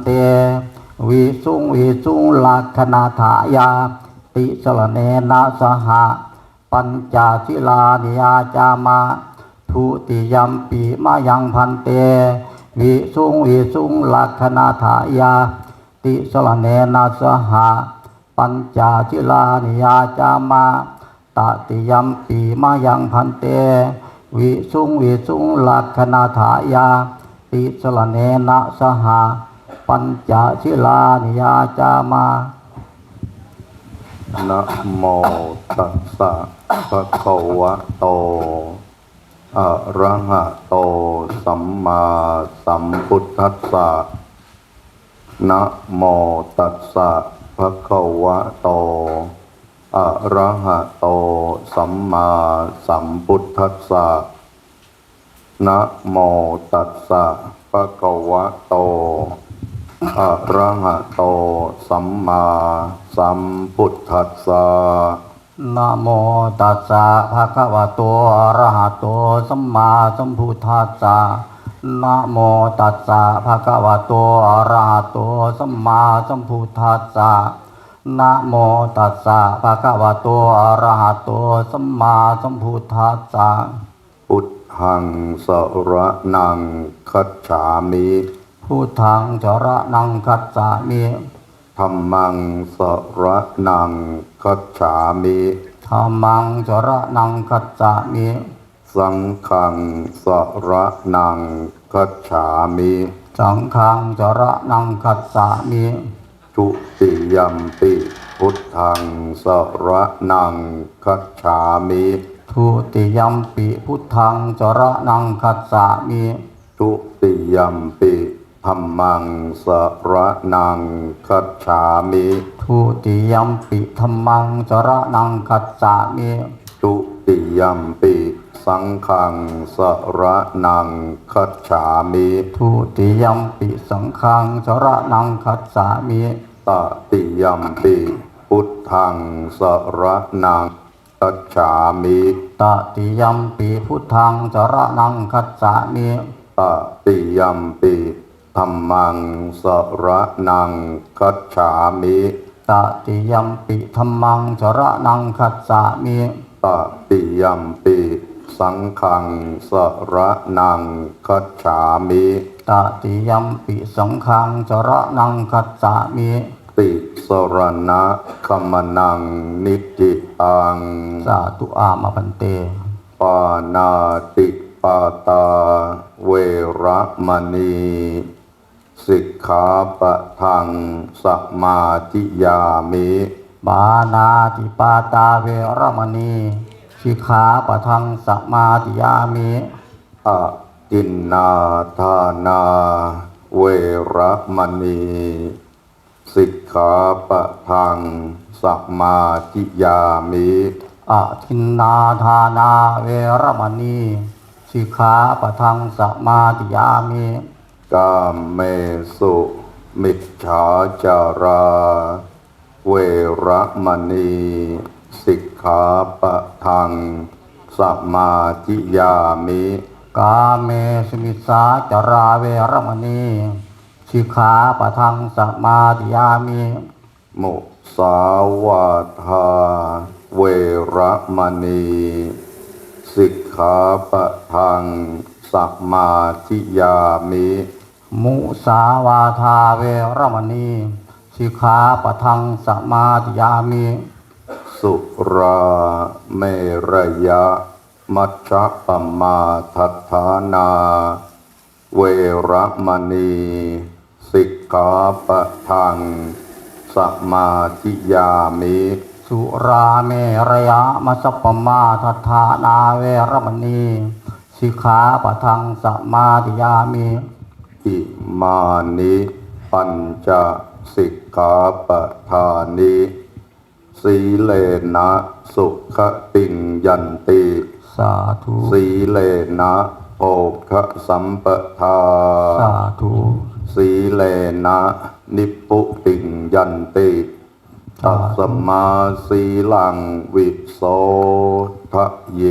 เตวิสุงลักขณาถายาติสรเนนะสหะปัญจศิลานิยาจามาทุติยัมปีมายังพันเตวิสุงลักขณาถายาติสรเนนะสหะปัญจศิลานิยาจามาตติยัมปีมายังพันเตวิสุงลักขณาถายาติสรเนนะสหะปัญจศิลานิยาจามานะโมตัสสะภะคะวะโตอะระหะโตสัมมาสัมพุทธัสสะนะโมตัสสะภะคะวะโตอะระหะโตสัมมาสัมพุทธัสสะนะโมตัสสะภะคะวะโตอะระหะโตสัมมาสัมพุทธัสสะนะโมตัสสะภะคะวะโตอะระหะโตสัมมาสัมพุทธัสสะนะโมตัสสะภะคะวะโตอะระหะโตสัมมาสัมพุทธัสสะนะโมตัสสะภะคะวะโตอะระหะโตสัมมาสัมพุทธัสสะพุทธังสรณังคัจฉามิพุทธังสรณังคัจฉามิธัมมังสรณังคัจฉามิธัมมังสรณังคัจฉามิสังฆังสรณังคัจฉามิสังฆังสรณังคัจฉามิทุติยัมปิพุทธังสรณังคัจฉามิทุติยัมปิพุทธังสรณังคัจฉามิทุติยัมปิธัมมังสรณังคัจฉามิทุติยัมปิธัมมังสรณังคัจฉามิทุติยัมปิสังฆังสรณังคัจฉามิทุติยัมปิสังฆังสรณังคัจฉามิตติยัมปิพุทธังสรณังคัจฉามิตติยัมปิพุทธังสรณังคัจฉามิตติยัมปิธัมมังสรณังคัจฉามิตติยัมปิธัมมังสรณังคัจฉามิตติยัมปิสังฆังสรณังคัจฉามิตติยัมปิสังฆังสรณังคัจฉามิติสรณะคัมมนังนิจจิตังสาธุอามาพันเตปานาติปาตาเวระมณีสิกขาปะทังสมาธิยามิปานาติปาตาเวรมณีสิกขาปะทังสมาธิยามิอะกินนาทานาเวระมณีสิกขาปะทังสมาธิยามิอะทินนาทานาเวรมณีสิกขาปะทังสมาธิยามิกามเมสุมิจฉาจาราเวระมณีสิกขาปะทังสมาธิยามิกาเมสุมิสาจาราเวรมณีสิกขาปะทังสมาธิยามิมุสาวาทาเวระมณีสิกขาปะทังสมาธิยามิมุสาวาทาเวรมณีสิกขาปะทังสมาธิยามิสุราเมรยะมัชฌะปมาทัฏฐานาเวระมณีสิกขาปะทังสมาธิยามิสุราเมรยะมัชฌัปมาทัฏฐานาเวรมณีสิกขาปะทังสมาธิยามิอิมานิปัญจสิกขาปะทานิสีเลนะสุขติงยันติสาธุสีเลนะโภคสัมปทาสาธุสีเลนะนิพพุติงยันติตัสมาสีลังวิโสทะเย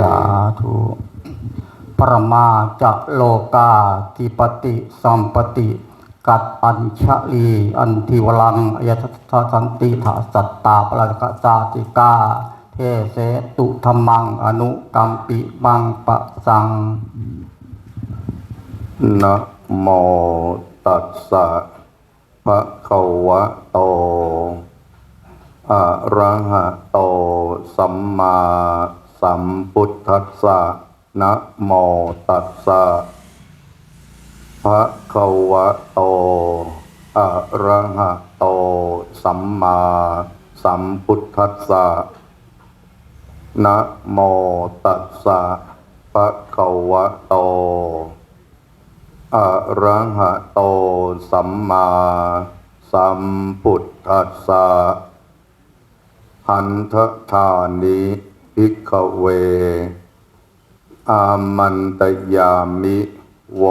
สาธุปรมาจะโลกาธิปติสัมปติ กัดอัญชลีอันทิวลังอยทัสสะสันติถาสัตตาปรากสาติกาเทเสตุธรรมังอนุกัมปิมังปะสัง นะโมตัสสะภะคะวะโตอะระหะโตสัมมาสัมพุทธัสสะนะโมตัสสะภะคะวะโตอะระหะโตสัมมาสัมพุทธัสสะนะโมตัสสะภะคะวะโตอะระหะโตสัมมาสัมพุทธัสสะหันทธานิภิกขเวอามันตยามิโว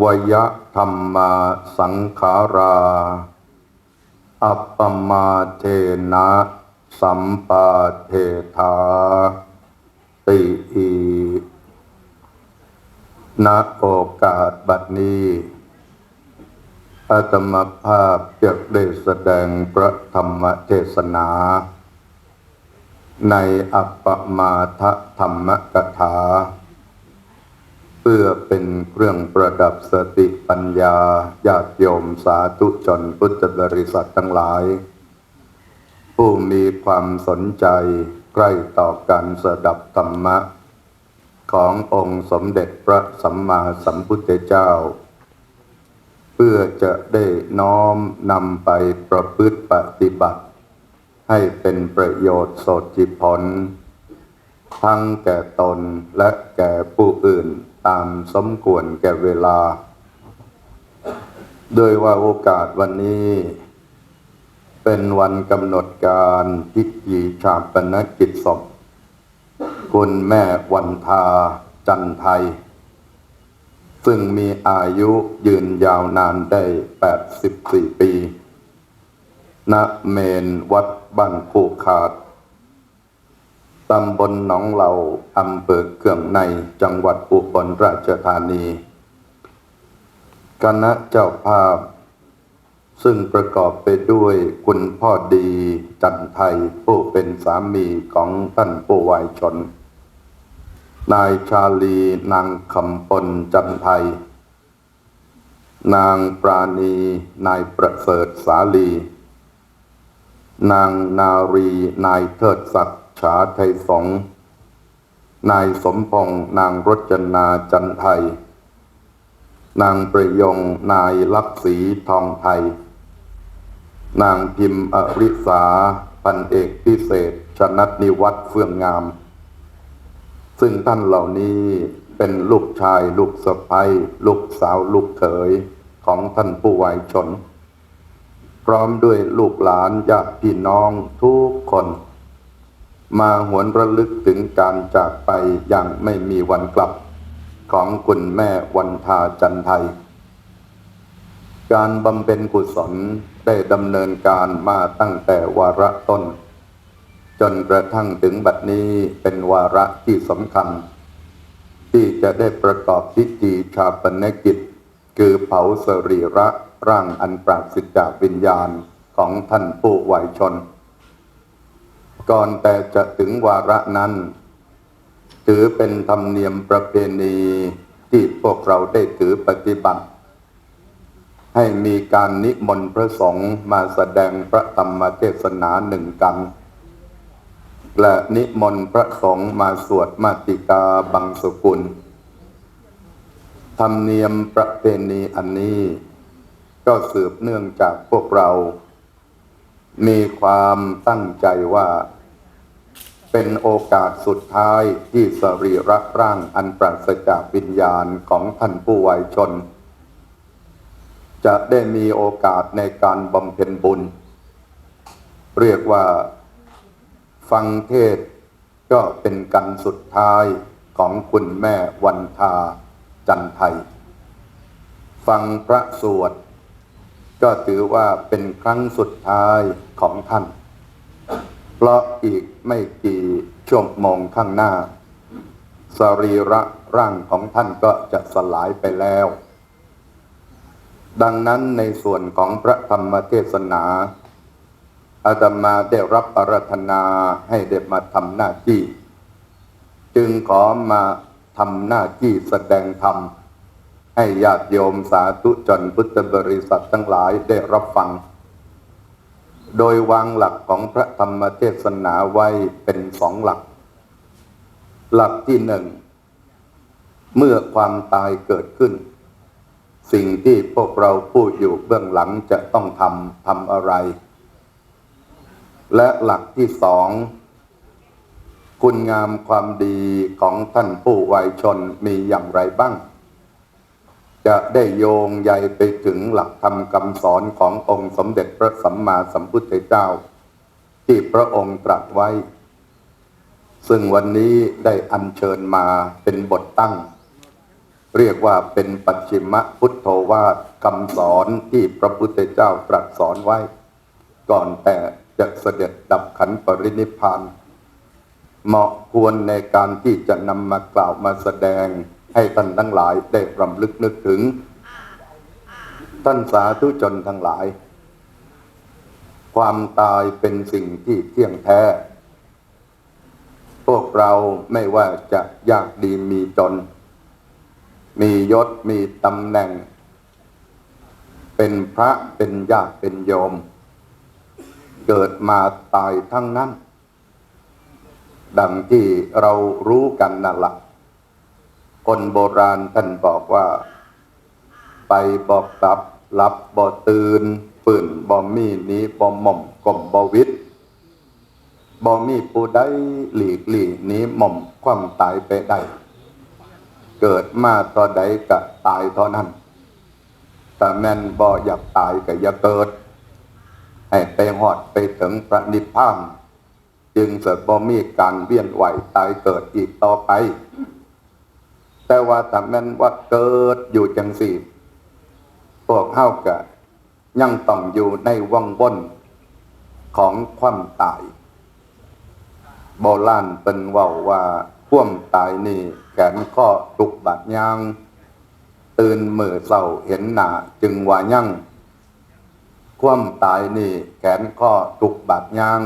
วยธรรมาสังขาราอัปปมาเทนะสัมปาเทธาติอิณโอกาสบัดนี้อาตมาภาพจะได้แสดงพระธรรมเทศนาในอัปปมาทธรรมกถาเพื่อเป็นเครื่องประดับสติปัญญาญาติโยมสาธุชนพุทธบริษัททั้งหลายผู้มีความสนใจใกล้ต่อการสดับธรรมะขององค์สมเด็จพระสัมมาสัมพุทธเจ้าเพื่อจะได้น้อมนำไปประพฤติปฏิบัติให้เป็นประโยชน์โสติผลทั้งแก่ตนและแก่ผู้อื่นตามสมควรแก่เวลาโดยว่าโอกาสวันนี้เป็นวันกำหนดการพิธีชาปนกิจศพคุณแม่วันทาจันไทยซึ่งมีอายุยืนยาวนานได้84 ปีณเมนวัดบ้านคูขาดตำบลหนองเหลาอำเภอเขื่องในจังหวัดอุบลราชธานีคณะเจ้าภาพซึ่งประกอบไปด้วยคุณพ่อดีจันไทยผู้เป็นสามีของท่านผู้วายชนนายชาลีนางคำปนจันไทยนางปราณีนายประเสริฐสาลีนางนารีนายเทิดศักดิ์ฉาไทยสงฆ์นายสมพงษ์นางรจนาจันไทยนางประยงนายลักษีทองไทยนางพิมพ์อริสาพันเอกพิเศษชนัดนิวัฒน์เฟื่องงามซึ่งท่านเหล่านี้เป็นลูกชายลูกสะใภ้ลูกสาวลูกเขยของท่านผู้วายชนพร้อมด้วยลูกหลานญาติพี่น้องทุกคนมาหวนระลึกถึงการจากไปอย่างไม่มีวันกลับของคุณแม่วันทาจันไทยการบำเพ็ญกุศลได้ดำเนินการมาตั้งแต่วาระต้นจนกระทั่งถึงบัดนี้เป็นวาระที่สำคัญที่จะได้ประกอบพิธีชาปนกิจคือเผาสรีระร่างอันปราศจากวิญญาณของท่านผู้วายชนก่อนแต่จะถึงวาระนั้นถือเป็นธรรมเนียมประเพณีที่พวกเราได้ถือปฏิบัติให้มีการนิมนต์พระสงฆ์มาแสดงพระธรรมเทศนาหนึ่งกันและนิมนต์พระสงฆ์มาสวดมาติกาบังสุกุลธรรมเนียมประเพณีอันนี้ก็สืบเนื่องจากพวกเรามีความตั้งใจว่าเป็นโอกาสสุดท้ายที่สรีระร่างอันปราศจากวิญญาณของท่านผู้วายชนจะได้มีโอกาสในการบำเพ็ญบุญเรียกว่าฟังเทศน์ก็เป็นกันสุดท้ายของคุณแม่วันทาจันไทยฟังพระสวดก็ถือว่าเป็นครั้งสุดท้ายของท่านเพราะอีกไม่กี่ชั่วโมงข้างหน้าสรีระร่างของท่านก็จะสลายไปแล้ว ดังนั้นในส่วนของพระธรรมเทศนาอาตมาได้รับอาราธนาให้ได้มาทำหน้าที่จึงขอมาทำหน้าที่แสดงธรรมให้ญาติโยมสาธุชนพุทธบริษัททั้งหลายได้รับฟังโดยวางหลักของพระธรรมเทศนาไว้เป็นสองหลักหลักที่หนึ่งเมื่อความตายเกิดขึ้นสิ่งที่พวกเราพูดอยู่เบื้องหลังจะต้องทำอะไรและหลักที่สองคุณงามความดีของท่านผู้วายชนมีอย่างไรบ้างจะได้โยงใยไปถึงหลักธรรมคำสอนขององค์สมเด็จพระสัมมาสัมพุทธเจ้าที่พระองค์ตรัสไว้ซึ่งวันนี้ได้อัญเชิญมาเป็นบทตั้งเรียกว่าเป็นปัจฉิมพุทโธวาทคำสอนที่พระพุทธเจ้าตรัสสอนไว้ก่อนแต่จะเสด็จดับขันธ์ปรินิพพานเหมาะควรในการที่จะนำมากล่าวมาแสดงให้ท่านทั้งหลายได้รำลึกนึกถึงท่านสาธุชนทั้งหลายความตายเป็นสิ่งที่เที่ยงแท้พวกเราไม่ว่าจะยากดีมีจนมียศมีตำแหน่งเป็นพระเป็นญาติเป็นโยมเกิดมาตายทั้งนั้นดังที่เรารู้กันนั่นละคนโบราณท่านบอกว่าไปบอกกลับหลับบ่ตื่นฝืนบ่มีหนีบ่หม่อมกลมบ่วิตบ่มีผู้ใดหลีกหลีหนีหม่อมความตายไปได้เกิดมาตอนใดก็ตายเท่านั้นแต่แม่นบ่อยากตายก็อย่าเกิดให้ไปหอดไปถึงพระนิพพานจึงจะบ่มีการเวียนว่ายตายเกิดอีกต่อไปแต่ว่าถ้าแม่นว่าเกิดอยู่จังสี่พวกเฮาก็ยังต้องอยู่ในวังวนของความตายโบราณเป็นเว้าว่าความตายนี่แขนข้อตุกบาดยางตื่นมื้อเช้าเห็นหน้าจึงว่ายังความตายนี่แขนข้อตุกบาดยาง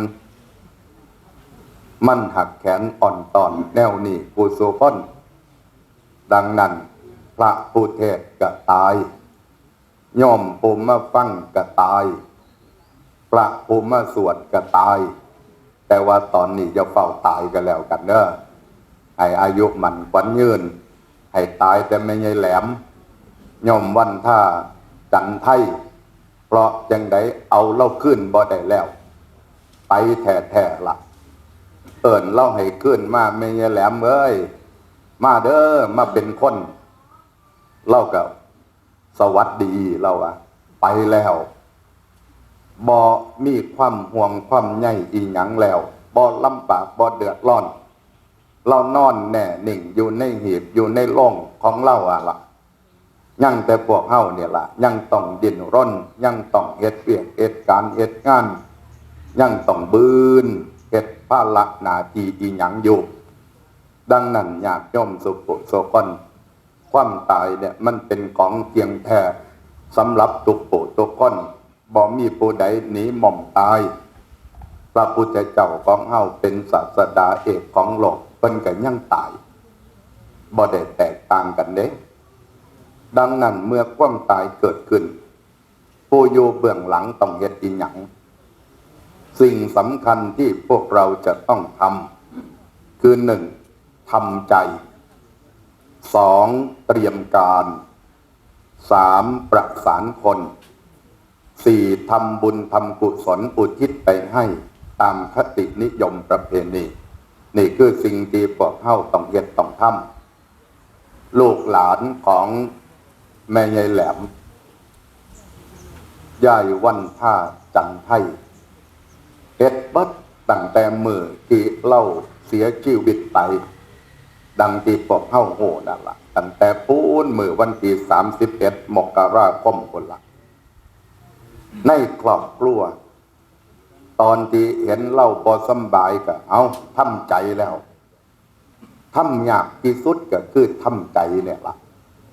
มันหักแขนอ่อนตอนแนวนี้ผู้โสพลดังนั้นพระผู้เทศน์ก็ตายโยมผู้มาฟังก็ตายพระผู้มาสวดก็ตายแต่ว่าตอนนี้จะเฝ้าตายกันแล้วกันเด้อให้อายุมันขวัญยืนให้ตายแต่ไม่ใช่แหลมโยมวันท่าจันไทยเพราะจังไดเอาเล่าขึ้นบ่ได้แล้วไปแท้ๆล่ะเอิ้นเล่าให้ขึ้นมาไม่ใช่แหลมเอ้ยมาเด้อมาเป็นคนเล่ากับสวัสดีเราอะไปแล้วบ่มีความห่วงความใยอีหยังแล้วบ่ลำบากบ่เดือดร้อนเรานอนแน่นิ่งอยู่ในหีบอยู่ในโลงของเราอะล่ะยังแต่พวกเฮาเนี่ยล่ะยังต้องดิ้นรนยังต้องเฮ็ดเวียกเฮ็ดการเฮ็ดงานยังต้องบืนเฮ็ดภาระหน้าที่อีหยังอยู่ดังนั้นญาติโยมสุขโสกนความตายเนี่ยมันเป็นของเที่ยงแท้สำหรับทุกผู้ทุกคนบ่มีผู้ใดหนีหม่อมตายพระพุทธเจ้าของเฮาเป็นศาสดาเอกของโลกเพิ่นก็ยังตายบ่ได้แตกต่างกันเด้ดังนั้นเมื่อความตายเกิดขึ้นผู้อยู่เบื้องหลังต้องเฮ็ดอีหยังสิ่งสำคัญที่พวกเราจะต้องทำคือหนึ่งทำใจสองเตรียมการสามประสานคนสี่ทำบุญทำกุศลอุทิศไปให้ตามคตินิยมประเพณีนี่คือสิ่งที่พวกเฮาต้องเฮ็ดต้องทำลูกหลานของแม่ยายแหลมยายวันท่าจันไทยเฮ็ดเบิดตั้งแต่มื้อที่เล่าเสียชีวิตไปดังที่พวกเฮาโหนั่นล่ะตั้งแต่ปูนมื้อวันที่31 มกราคมพุ่นล่ะในครอบครัวตอนที่เห็นเล่าบ่สำบายก็เอาทำใจแล้วทำยากที่สุดก็คือทำใจเนี่ยล่ะ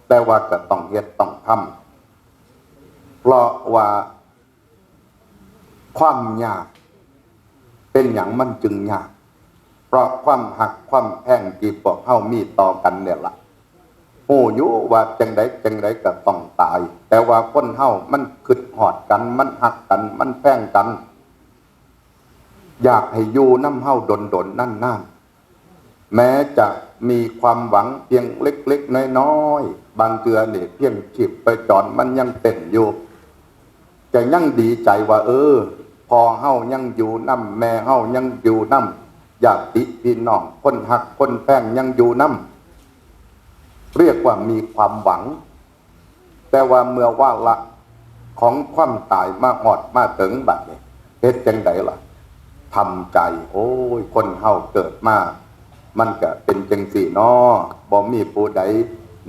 แต่ว่าก็ต้องเฮ็ดต้องท เพราะว่าความยากเป็นอย่างมันจึงยากเพราะความหักความแพ่งที่พวกเฮามีต่อกันเนี่ยล่ะโอ้ยุว่าจังไดก็ต้องตายแต่ว่าคนเฮามันขึ้นหอดกันมันหักกันมันแพ่งกันอยากให้อยู่น้ำเฮาดนนั่นแม้จะมีความหวังเพียงเล็กๆน้อยๆบางเตือเนี่ยเพียงฉิบไปจอนมันยังเต้นอยู่จะยังดีใจว่าพอเฮายังอยู่น้ำแม่เฮายังอยู่น้ำญาติพี่น้องคนหักคนแพ่งยังอยู่น้ำเรียกว่ามีความหวังแต่ว่าเมื่อว่าละของความตายมาหอดมาถึงบัดนี้เฮ็ดจังไดล่ะทำใจโอ้ยคนเฮาเกิดมามันก็เป็นจังสี่น้อบ่มีผู้ใด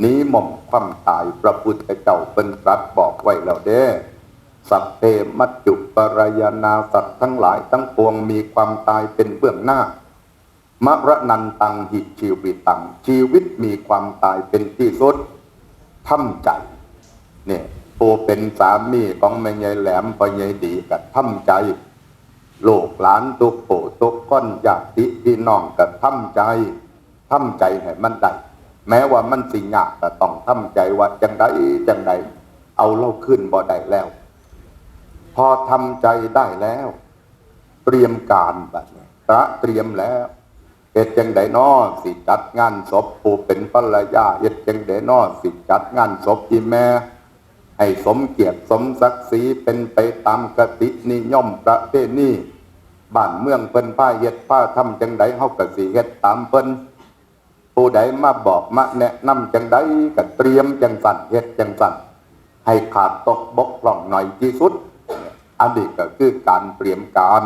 หนีหม่อมความตายพระพุทธเจ้าเป็นตรัสบอกไว้แล้วเด้สัพเพมัจจุปรายนาสัตว์ทั้งหลายทั้งปวงมีความตายเป็นเบื้องหน้ามรณันตังหิชีวิตังชีวิตมีความตายเป็นที่สุดทำใจเนี่ยผู้เป็นสามีของแม่ยายแหลมพ่อยายดีก็ทำใจลูกหลานทุกผู้ทุกคนญาติพี่น้องก็ทำใจให้มันได้แม้ว่ามันสิยากก็ต้องทำใจว่าจังไดเอาเล่าขึ้นบ่ได้แล้วพอทำใจได้แล้วเตรียมการแบบนี้เตรียมแล้วเฮ็ดจังไดน้อสิจัดงานศพผู้เป็นภรรยาเฮ็ดจังไดน้อสิจัดงานศพอีแม่ให้สมเกียรติสมศักดิ์ศรีเป็นไปตามกตินิยมประเพณีบ้านเมืองเพิ่นพาเฮ็ดพาทำจังไดเฮาก็สิเฮ็ดตามเพิ่นผู้ใดมาบอกมาแนะนำจังไดก็เตรียมจังสั่นเฮ็ดจังสั่นให้ขาดตกบกพร่องหน่อยที่สุดอันนี้ก็คือการเตรียมการ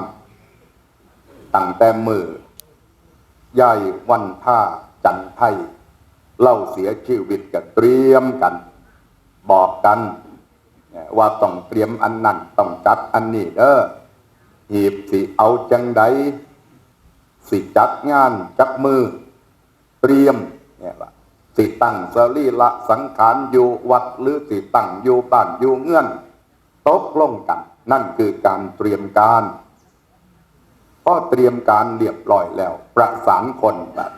ตั้งแต่มือยายวันท่าจันไทยเล่าเสียชีวิตก็เตรียมกันบอกกันว่าต้องเตรียมอันนั้นต้องจัดอันนี้เด้อหีบสิเอาจังใดสิจัดงานจักมือเตรียมเนี่ยว่าสิตั้งสรีระสังขารอยู่วัดหรือสิตั้งอยู่บ้านอยู่เงื่อนตกลงกันนั่นคือการเตรียมการพอเตรียมการเรียบร้อยแล้วประสานคนแบบ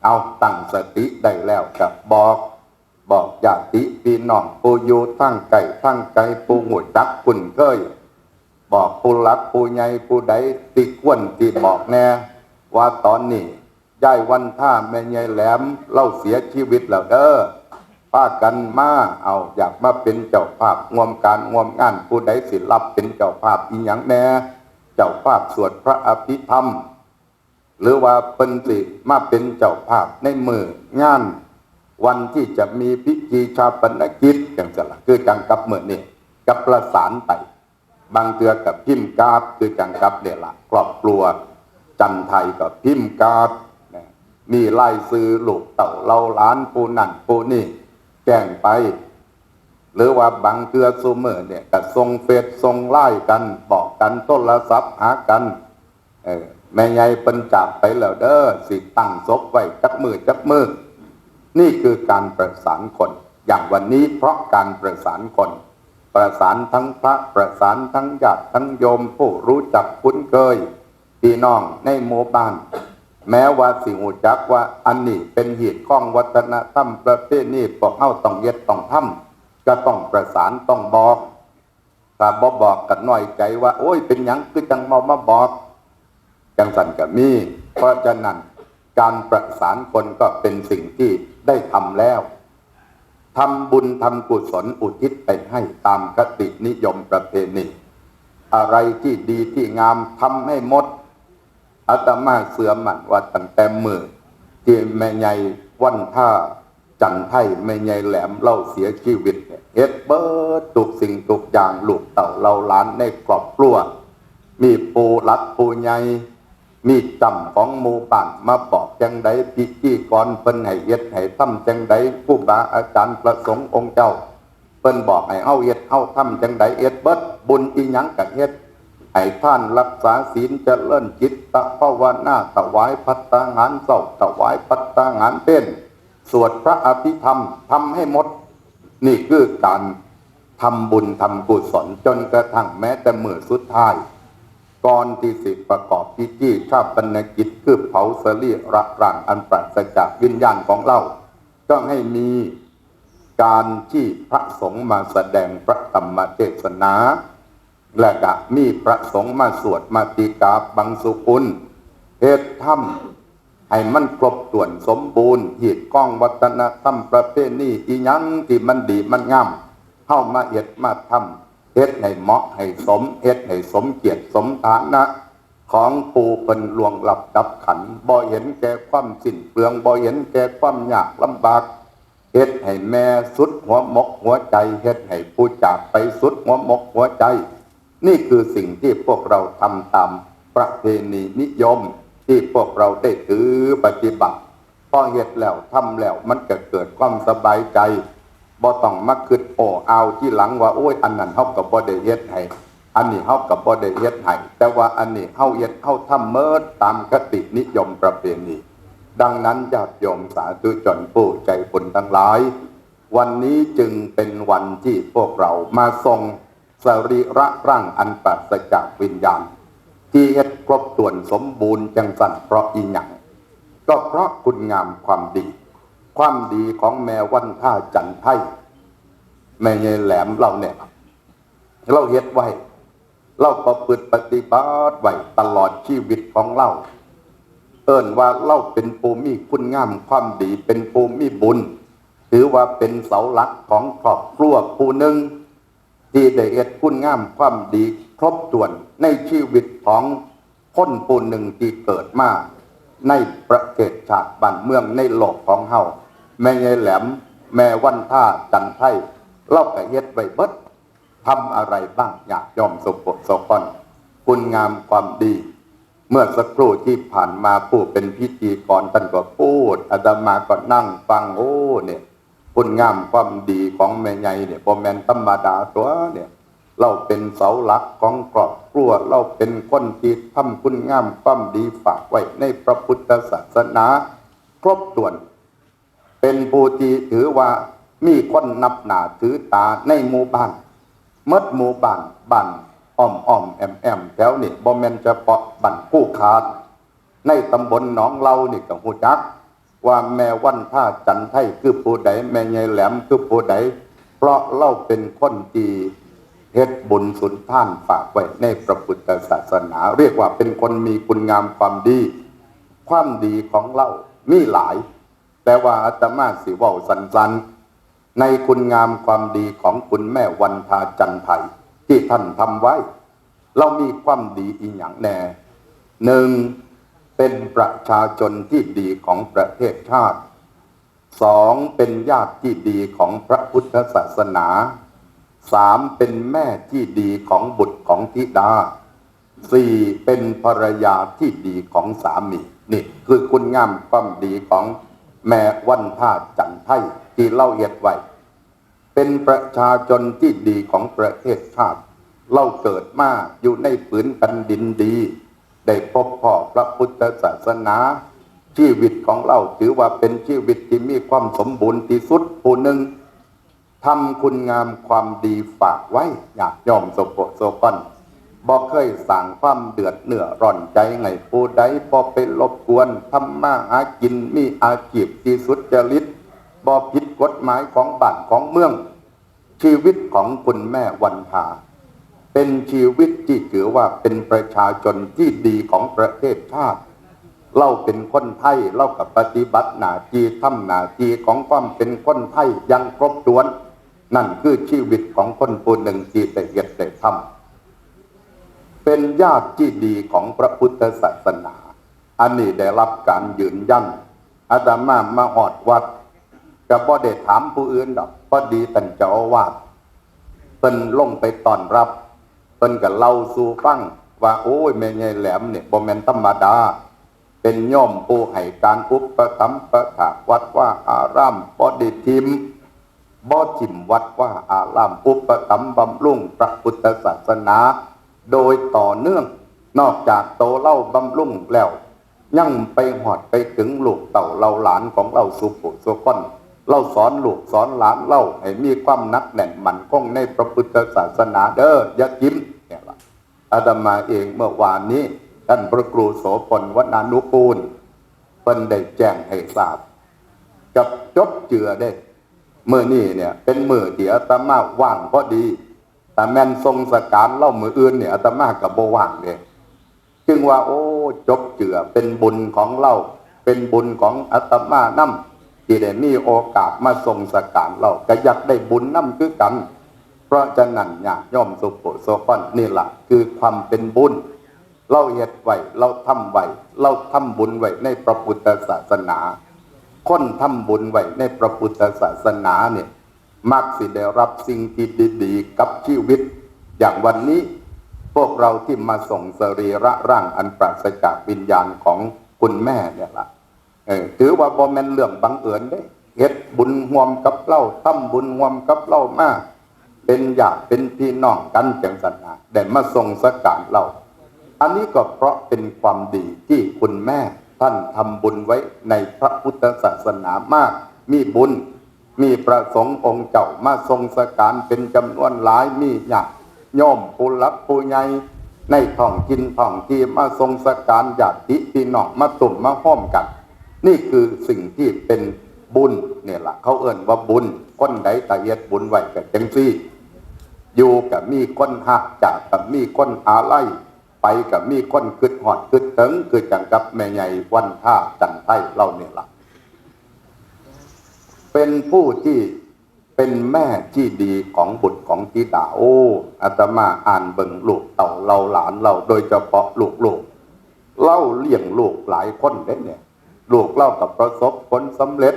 เอาตั้งสติได้แล้วกับบอกญาติพี่น้องผู้อยู่ทั้งไกลผู้หูจักคุ้นเคยบอกผู้หลักผู้ใหญ่ผู้ใดติควรที่บอกแน่ว่าตอนนี้ยายวันท่าแม่ยายแหลมเล่าเสียชีวิตแล้วเด้อพากันมาเอาอยากมาเป็นเจ้าภาพงวมการงวมงานผู้ใดสิรับเป็นเจ้าภาพอีหยังแน่เจ้าภาพสวดพระอภิธรรมหรือว่าเพิ่นสิมาเป็นเจ้าภาพในมืองานวันที่จะมีพิธีชาปนกิจจังซั่นล่ะคือจังกับมื้อนี้กับประสานไปบางเทื่อกับพิมพ์การ์ดคือจังกับเนี่ยล่ะครอบครัวจันไทยก็พิมพ์การ์ดมีไล่ซื้อลูกเต่าเล่าล้านผู้นั่นผู้นี่แจ้งไปหรือว่าบางเทื่อซุมื้อเนี่ยก็ส่งเฟซส่งไลน์กันบอกกันโทรศัพท์หากันแม่ใหญ่เพิ่นจากไปแล้วเด้อสิตั้งศพไว้จักมือนี่คือการประสานคนอย่างวันนี้เพราะการประสานคนประสานทั้งพระประสานทั้งญาติทั้งโยมผู้รู้จักคุ้นเคยพี่น้องในหมู่บ้านแม้ว่าสิหูจักว่าอันนี้เป็นเหตุข้องวัฒนธรรมประเพณีพวกเฮาต้องเย็ดต้องทำก็ต้องประสานต้องบอกถ้าบ่บอกกันน้อยใจว่าโอ้ยเป็นหยังคือจังมาบอกจังสั่นก็มีเพราะฉะนั้นการประสานคนก็เป็นสิ่งที่ได้ทำแล้วทำบุญทำกุศลอุทิศไปให้ตามคตินิยมประเพณีอะไรที่ดีที่งามทำให้หมดอาตมาเสื่อมั่นว่าตั้งแต่มือที่แม่ใหญ่วันท่าจันไทยแม่ใหญ่แหลมเล่าเสียชีวิตเฮ็ดเบิดทุกสิ่งทุกอย่างลูกเต่าเราหลานในครอบครัวมีปู่หลักปู่ใหญ่มีจำของหมู่บ้านมาบอกจังใดพิธีกรเพิ่นให้เฮ็ดให้ทำจังใดผู้บาอาจารย์ประสงค์องค์เจ้าเพิ่นบอกให้เฮาเฮ็ดเฮาทำจังใดเฮ็ดเบิดบุญอีหยังก็เฮ็ดให้ท่านรักษาศีลเจริญจิตตภาวนาถวายภัตตาหารเช้าถวายภัตตาหารเพลสวดพระอภิธรรมทำให้หมดนี่คือการ ทำบุญทำกุศลจนกระทั่งแม้แต่มื้อสุดท้ายก่อนที่สิประกอบพิธีชาปนกิจคือเผาสรีระร่างอันปราศจากวิญญาณของเราก็ให้มีการที่พระสงฆ์มาแสดงพระธรรมเทศนาและก็มีพระสงฆ์มาสวดมาติกาบังสุกุลเฮ็ดธรรมให้มันครบถ้วนสมบูรณ์หีดก้องวัฒนธรรมประเพณีอีหยังที่มันดีมันงามเข้ามาเฮ็ดมาทำเฮ็ดให้เหมาะให้สมเฮ็ดให้สมเกียรติสมฐานะของปู่เป็นลวงหลับดับขันบ่เห็นแก่ความสิ้นเปลืองบ่เห็นแก่ความยากลำบากเฮ็ดให้แม่สุดหัวมกหัวใจเฮ็ดให้ผู้จากไปสุดหัวมกหัวใจนี่คือสิ่งที่พวกเราทำตามประเพณีนิยมที่พวกเราได้ถือปฏิบัติพอเฮ็ดแล้วทำแล้วมันก็เกิดความสบายใจบ่ต้องมาคิดโอ้เอาที่หลังว่าโอ้ยอันนั้นเฮาก็บ่ได้เฮ็ดให้อันนี้เฮาก็บ่ได้เฮ็ดให้แต่ว่าอันนี้เฮาเฮ็ดเฮาทำเมิดตามคตินิยมประเพณีดังนั้นญาติโยมสาธุชนผู้ใจบุญทั้งหลายวันนี้จึงเป็นวันที่พวกเรามาทรงสรีระร่างอันปราศจากวิญญาณที่เฮ็ดครบถ้วนสมบูรณ์จังสั่นเพราะอีหยังก็เพราะคุณงามความดีของแม่วันท่าจันไทยแม่ยายแหลมเราเนี่ยเราเฮ็ดไว้เราประพฤติปฏิบัติไว้ตลอดชีวิตของเราเอิ้นว่าเราเป็นผู้มีคุณงามความดีเป็นผู้มีบุญถือว่าเป็นเสาหลักของครอบครัวผู้หนึ่งที่ได้เฮ็ดคุณงามความดีครบถ้วนในชีวิตของคนผู้หนึ่งที่เกิดมาในประเทศชาติบ้านเมืองในโลกของเฮาแม่ยายแหลมแม่วันท่าจันไทยเราก็เฮ็ดไว้เบิดทำอะไรบ้างอยากยอมสุขสกอนคุณงามความดีเมื่อสักครู่ที่ผ่านมาผู้เป็นพิธีกรท่านก็พูดอาตมาก็นั่งฟังโอ้เนี่ยคุณงามความดีของแม่ใหญ่เนี่ยบ่แม่นธรรมดาตัวเนี่ยเราเป็นเสาหลักของครอบครัวเราเป็นคนที่ทำคุณงามความดีฝากไว้ในพระพุทธศาสนาครบถ้วนเป็นผู้ที่ถือว่ามีคนนับหน้าถือตาในหมู่บ้านหมู่บ้านอ้อมแอมแถวนี่บ่แม่นเฉพาะบ้านผู้ขาดในตำบลหนองเรานี่ก็ฮู้จักว่าแม่วันท่าจันไทยคือผู้ใดแม่ยายแหลมคือผู้ใดเพราะเราเป็นคนที่เฮ็ดบุญสุนทานฝากไว้ในพระพุทธศาสนาเรียกว่าเป็นคนมีคุณงามความดีของเรามีหลายแต่ว่าอาตมาสิเว้าสั้นๆในคุณงามความดีของคุณแม่วันท่าจันไทยที่ท่านทำไว้เรามีความดีอีหยังแน่หนึ่งเป็นประชาชนที่ดีของประเทศชาติสองเป็นญาติที่ดีของพระพุทธศาสนาสามเป็นแม่ที่ดีของบุตรของธิดาสี่เป็นภรรยาที่ดีของสามีนี่คือคุณงามความดีของแม่วันท่าจันไทยที่เล่าเอียดไว้เป็นประชาชนที่ดีของประเทศชาติเราเกิดมาอยู่ในผืนแผ่นดินดีได้พบพ่อพระพุทธศาสนาชีวิตของเราถือว่าเป็นชีวิตที่มีความสมบูรณ์ที่สุดผู้หนึ่งทำคุณงามความดีฝากไว้อยากยอมโสกันบ่เคยสั่งความเดือดเนื้อร้อนใจไงผู้ใดบ่ไปรบกวนทำมาหากินมีอาชีพที่สุจริตบ่ผิดกฎหมายของบ้านของเมืองชีวิตของคุณแม่วันทาเป็นชีวิตที่ถือว่าเป็นประชาชนที่ดีของประเทศชาติเราเป็นคนไทยเราก็ปฏิบัติหน้าที่ทำหน้าที่ของความเป็นคนไทยอย่างครบถ้วนนั่นคือชีวิตของคนผู้หนึ่งที่ได้เฮ็ดได้ทำเป็นญาติที่ดีของพระพุทธศาสนาอันนี้ได้รับการยืนยันอาตมาฮอดวัดก็บ่ได้ถามผู้อื่นดอกพอดีท่านเจ้าอาวาสเพิ่นลงไปต้อนรับเพิ่นก็เล่าสู่ฟังว่าโอ้ยแม่ใหญ่แหลมเนี่ยบ่แม่นธรรมดาเป็นโยมผู้ให้การอุปถัมภ์ประถากวัดว่าอารามบ่ได้ทิมวัดว่าอารามอุปถัมภ์บำรุงพระพุทธศาสนาโดยต่อเนื่องนอกจากโตเล่าบำรุงแล้วยังไปหอดไปถึงลูกเต่าเราหลานของเราสุขสุขคน เราสอนลูกสอนหลานเล่าให้มีความนักแน่นมั่นคงในพระพุทธศาสนาเด้ออย่ายิ้มเนี่ยล่ะอาตมาเองเมื่อวานนี้ท่านพระครูโสพลวนานุกูลเพิ่นได้แจ้งให้ทราบกับจดเจือได้เมื่อนี้เนี่ยเป็นมือที่อาตมาว่างพอดีแต่แม่นทรงสการเล่ามืออื่นเนี่ยอาตมากับบ่ว่างเลยจึงว่าโอ้จบเจือเป็นบุญของเราเป็นบุญของอาตมานำที่ได้มีโอกาสมาทรงสการเราก็อยากได้บุญนำคือกันเพราะฉะนั้นญาติโยมสุโขโสพลนี่ล่ะคือความเป็นบุญเราเฮ็ดไว้เราทำไว้เราทำบุญไว้ในพระพุทธศาสนาคนทำบุญไว้ในพระพุทธศาสนาเนี่ยมักสิได้รับสิ่งที่ดีๆกับชีวิตอย่างวันนี้พวกเราที่มาส่งสรีระร่างอันปราศจากวิญญาณของคุณแม่เนี่ยล่ะถือว่าบ่แม่นเรื่องบังเอิญเด้เฮ็ดบุญร่วมกับเราทำบุญร่วมกับเรามาเป็นญาติเป็นพี่น้องกันจังซั่นน่ะได้มาส่งสการเราอันนี้ก็เพราะเป็นความดีที่คุณแม่ท่านทำบุญไว้ในพระพุทธศาสนามากมีบุญมีประสงค์องค์เจ้ามาทรงสการเป็นจำนวนหลายมีญาติโยมผู้หลักผู้ใหญ่ในท้องถิ่นท้องที่มาทรงสการญาติพี่น้องมาตุ่มมาห้อมกันนี่คือสิ่งที่เป็นบุญเนี่ยล่ะเขาเอิ้นว่าบุญคนใดตะเฮ็ดบุญไว้ก็จังซี่อยู่กับมีคนหักจากกับมีคนอาลัยไปกับมีคนคิดฮอดคิดถึงคือจังกับแม่ใหญ่วันท่าจันไทเราเนี่ยล่ะเป็นผู้ที่เป็นแม่ที่ดีของบุตรของธิดาโอ้อาตมาอ่านเบิ่งลูกเต่าเราหลานเราโดยเฉพาะลูกเล่าเลี้ยงลูกหลายคนได้เนี่ยลูกเล่ากับประสบผลสำเร็จ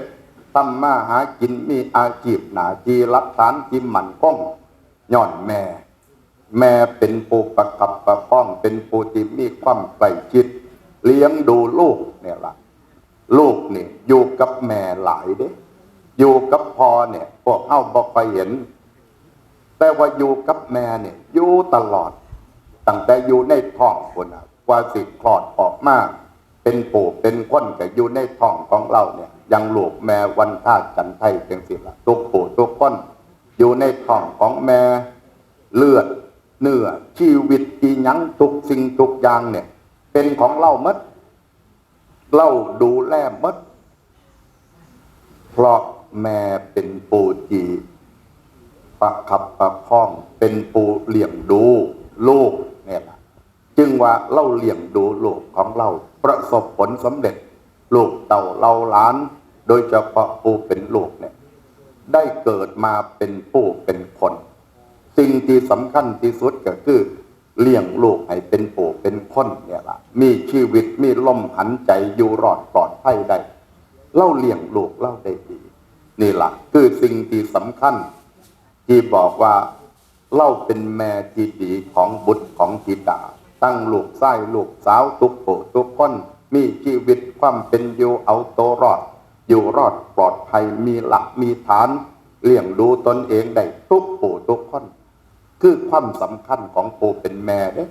ทำมาหากินมีอาชีพหน้าที่รับฐานที่มั่นคงย้อนแม่เป็นผู้ประคับประคองเป็นผู้ที่มีความใกล้ชิดเลี้ยงดูลูกเนี่ยล่ะลูกนี่อยู่กับแม่หลายเด้อยู่กับพ่อเนี่ยพวกเฮาบ่ค่อยเห็นแต่ว่าอยู่กับแม่เนี่ยอยู่ตลอดตั้งแต่อยู่ในท้องพุ่นน่ะกว่าสิคลอดออกมาเป็นปู่เป็นคนก็อยู่ในท้องของเราเนี่ยยังลูกแม่วันท่าจันไทยจังซี่ล่ะทุกปู่ทุกคนอยู่ในท้องของแม่เลือดเนื้อชีวิตอีหยังทุกสิ่งทุกอย่างเนี่ยเป็นของเราหมดเราดูแลหมดเพราะแม่เป็นผู้ที่ประคับประคองเป็นผู้เลี้ยงดูลูกเนี่ยนะจึงว่าเราเลี้ยงดูลูกของเราประสบผลสำเร็จลูกเต่าเราหลานโดยเฉพาะผู้เป็นลูกเนี่ยได้เกิดมาเป็นผู้เป็นคนสิ่งที่สำคัญที่สุดก็คือเลี้ยงลูกให้เป็นผู้เป็นคนเนี่ยล่ะมีชีวิตมีลมหายใจอยู่รอดปลอดภัยได้เล่าเลี้ยงลูกเล่าได้ดีนี่ล่ะคือสิ่งที่สำคัญที่บอกว่าเล่าเป็นแม่ที่ดีของบุตรของธิดาตั้งลูกชายลูกสาวทุกผู้ทุกคนมีชีวิตความเป็นอยู่เอาตัวรอดอยู่รอดปลอดภัยมีหลักมีฐานเลี้ยงดูตนเองได้ทุกผู้ทุกคนคือความสำคัญของผู้เป็นแม่เด้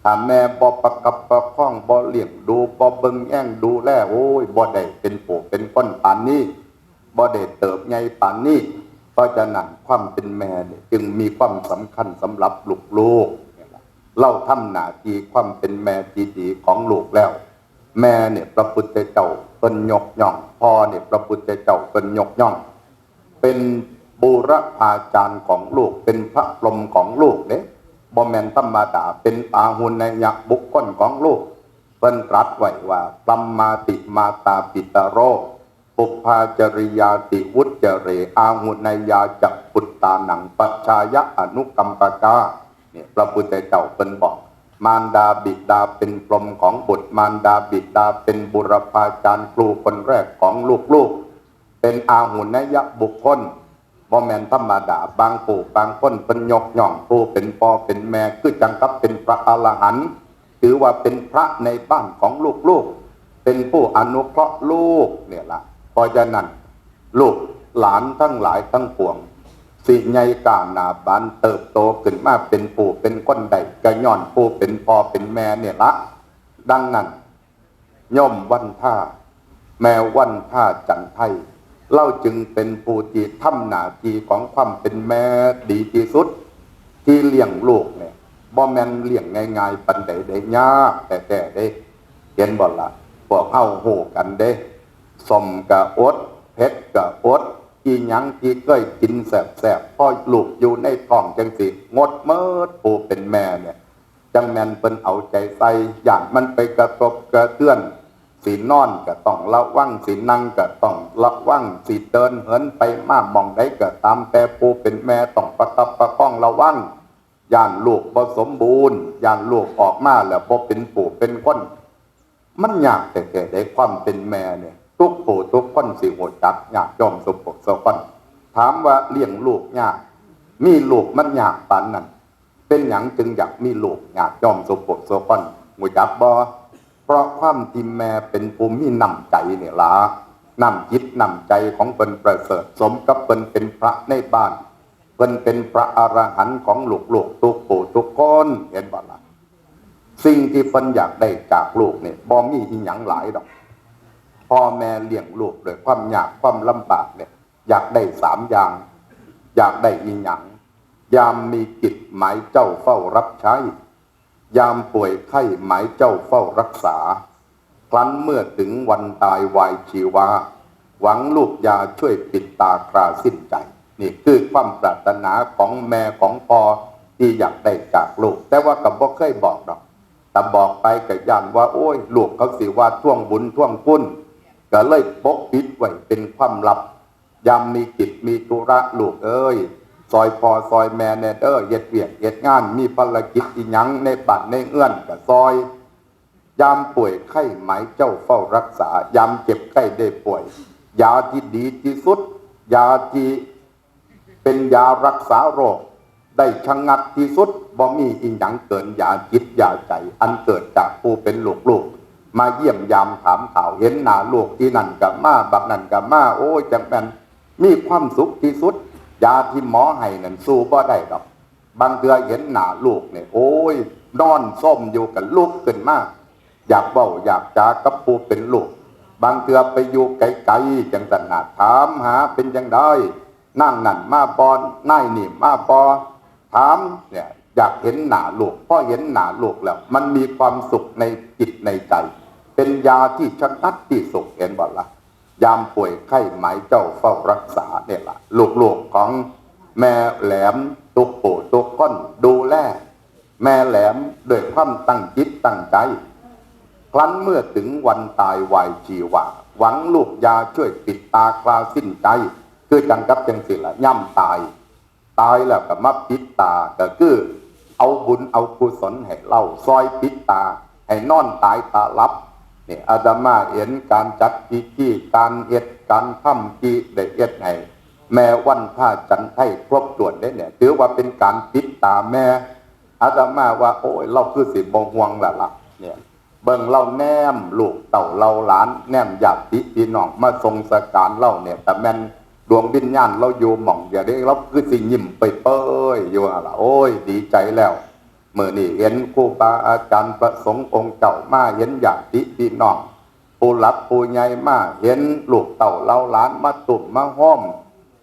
ถ้าแม่บ่ประคับประคองบ่เลี้ยงดูบ่เบิ่งแย่งดูแลโอ้ยบ่ได้เป็นผู้เป็นคนปานนี้บ่ได้เติบใหญ่ปานนี้เพราะฉะนั้นความเป็นแม่เนี่ยจึงมีความสำคัญสำหรับลูกๆเราทำหน้าที่ความเป็นแม่ที่ดีของลูกแล้วแม่เนี่ยพระพุทธเจ้าเพิ่นยกย่องพ่อเนี่ยพระพุทธเจ้าเพิ่นยกย่องเป็นบูรพาจารย์ของลูกเป็นพระพรหมของลูกเด้บ่แม่นธรรมดาเป็นปาหุนยบุคคลของลูกเพิ่นตรัสไว้ว่าปัมมาติมาตาปิตโรปุพพาจริยาติวุจเจเรอาหุนยาจักปุตตานังปัจฉายะอนุกัมปกาเนี่ยพระพุทธเจ้าเพิ่นบอกมารดาบิดาเป็นพรหมของบุตรมารดาบิดาเป็นบุรพาจารย์ครูคนแรกของลูกๆเป็นอาหุนยบุคคลบ่แม่นธรรมดาบางผู้บางคนเพิ่นยกย่องผู้เป็นพ่อเป็นแม่คือจังกับเป็นพระอรหันต์ถือว่าเป็นพระในบ้านของลูกๆเป็นผู้อนุเคราะห์ลูกเนี่ยล่ะเพราะฉะนั้นลูกหลานทั้งหลายทั้งปวงสิใหญ่ก้าวหน้าบานเติบโตขึ้นมาเป็นผู้เป็นคนใดก็ย้อนผู้เป็นพ่อเป็นแม่เนี่ยละดังนั้นย่อมวันท่าแม่วันท่าจันไทย เราจึงเป็นผู้ที่ทำหน้าที่ของความเป็นแม่ดีที่สุดที่เลี้ยงลูกเนี่ยบ่แม่นเลี้ยงง่ายๆปันใดได้ยากแต่ได้เห็นบ่ล่ะพวกเฮาโหกันเด้สมกะอดเผ็ดกะอดอีหยังที่เคยกินแซ่บๆพอลูกอยู่ในท้องจังสิงดเมิดผู้เป็นแม่เนี่ยจังแม่นเพิ่นเอาใจใส่ย่านมันไปกระทบกระเทือนสินอนก็ต้องระวังสินั่งก็ต้องระวังสิเดินเหินไปมามองใดก็ตามแต่ผู้เป็นแม่ต้องประคับประคองระวังย่านลูกบ่สมบูรณ์ย่านลูกออกมาแล้วบ่เป็นผู้เป็นคนมันยากแต่ได้ความเป็นแม่เนี่ยทุกผู้ทุกคนสิโหจักยากย่อมสมบูรณ์สมบูรณ์ถามว่าเลี้ยงลูกยากมีลูกมันยากปานนั้นเป็นหยังจึงอยากมีลูกยากย่อมสมบูรณ์สมบูรณ์โหจักบ่เพราะความที่แม่เป็นผู้มีน้ำใจเนี่ยล่ะน้ำจิตน้ำใจของเพิ่นประเสริฐสมกับเพิ่นเป็นพระในบ้านเพิ่นเป็นพระอรหันต์ของลูกๆทุกผู้ทุกคนเห็นบ่ล่ะสิ่งที่เพิ่นอยากได้จากลูกเนี่ยบ่มีอีหยังหลายดอกพ่อแม่เลี้ยงลูกด้วยความยากความลำบากเนี่ยอยากได้3อย่างอยากได้อีหยังยามมีกิจหมายเจ้าเฝ้ารับใช้ยามป่วยไข้หมายเจ้าเฝ้ารักษาครั้นเมื่อถึงวันตายวายชีวาหวังลูกยาช่วยปิดตาคราสิ้นใจนี่คือความปรารถนาของแม่ของพ่อที่อยากได้จากลูกแต่ว่าก็บ่เคยบอกดอกแต่บอกไปก็ย่านว่าโอ้ยลูกเขาสิว่าท่วงบุญท่วงคุณก็เลยปกปิดไว้เป็นความลับยามมีกิจมีธุระลูกเอ้ยซอยพ่อซอยแม่แน่เด้อเฮ็ดเวียกเฮ็ดงานมีภารกิจอีหยังในบัดในเอื้อนก็ซอยยามป่วยไข้หมายเจ้าเฝ้ารักษายามเจ็บไข้ได้ป่วยยาที่ดีที่สุดยาที่เป็นยารักษาโรคได้ชะงัดที่สุดบ่มีอีหยังเกินยาจิตยาใจอันเกิดจากผู้เป็นลูกๆมาเยี่ยมยามถามข่าวเห็นหน้าลูกที่นั่นกับมาบักนั่นกับมาโอ้ยจังแม่นมีความสุขที่สุดยาที่หมอให้นั่นสู้บ่ได้ดอกบางเทื่อเห็นหน้าลูกเนี่ยโอ้ยนอนส้มอยู่กับลูกขึ้นมาอยากเว้าอยากจากับผู้เป็นลูกบางเทื่อไปอยู่ไกลๆจังซั่นน่ะถามหาเป็นจังได๋นั่งนั่นมาบ่นายนี่มาบ่ถามเนี่ยอยากเห็นหน้าลูกพอเห็นหน้าลูกแล้วมันมีความสุขในจิตในใจเป็นยาที่ชะงัดที่สุขเห็นบ่ล่ะยามป่วยไข้หมายเจ้าเฝ้ารักษาเนี่ยล่ะลูกๆของแม่แหลมตุกปู่ตุกก้นดูแลแม่แหลมด้วยความตั้งจิตตั้งใจครั้นเมื่อถึงวันตายวายชีวาหวังลูกยาช่วยปิดตาคลาสิ้นใจคือจังกับจังสิล่ะย่ำตายแล้วก็มาปิดตาก็คือเอาบุญเอากุศลให้เล่าซอยปิดตาให้นอนตายตาลับนี่อาตมาเห็นการจัดพิธีการเฮ็ดการทำที่ได้เฮ็ดให้แม่วันท่าจันไทยครบถ้วนได้เนี่ยถือว่าเป็นการปิดตาแม่อาตมาว่าโอ้ยเราคือสิบ่ห่วงละล่ะเนี่ยเบิ่งเราแนมลูกเต่าเราหลานแนมญาติพี่น้องมาทรงสการเราเนี่ยแต่แม่นดวงวิญญาณเราอยู่หม่องอย่างนี้เราคือสิยิ้มไปเป้ยอยู่ล่ะโอ้ยดีใจแล้วเมื่อนี่เห็นครูบาอาจารย์ประสงค์องค์เจ้ามาเห็นญาติพี่น้องผู้หลักผู้ใหญ่มาเห็นลูกเต่าเราหลานมาตุ่มมาห้อม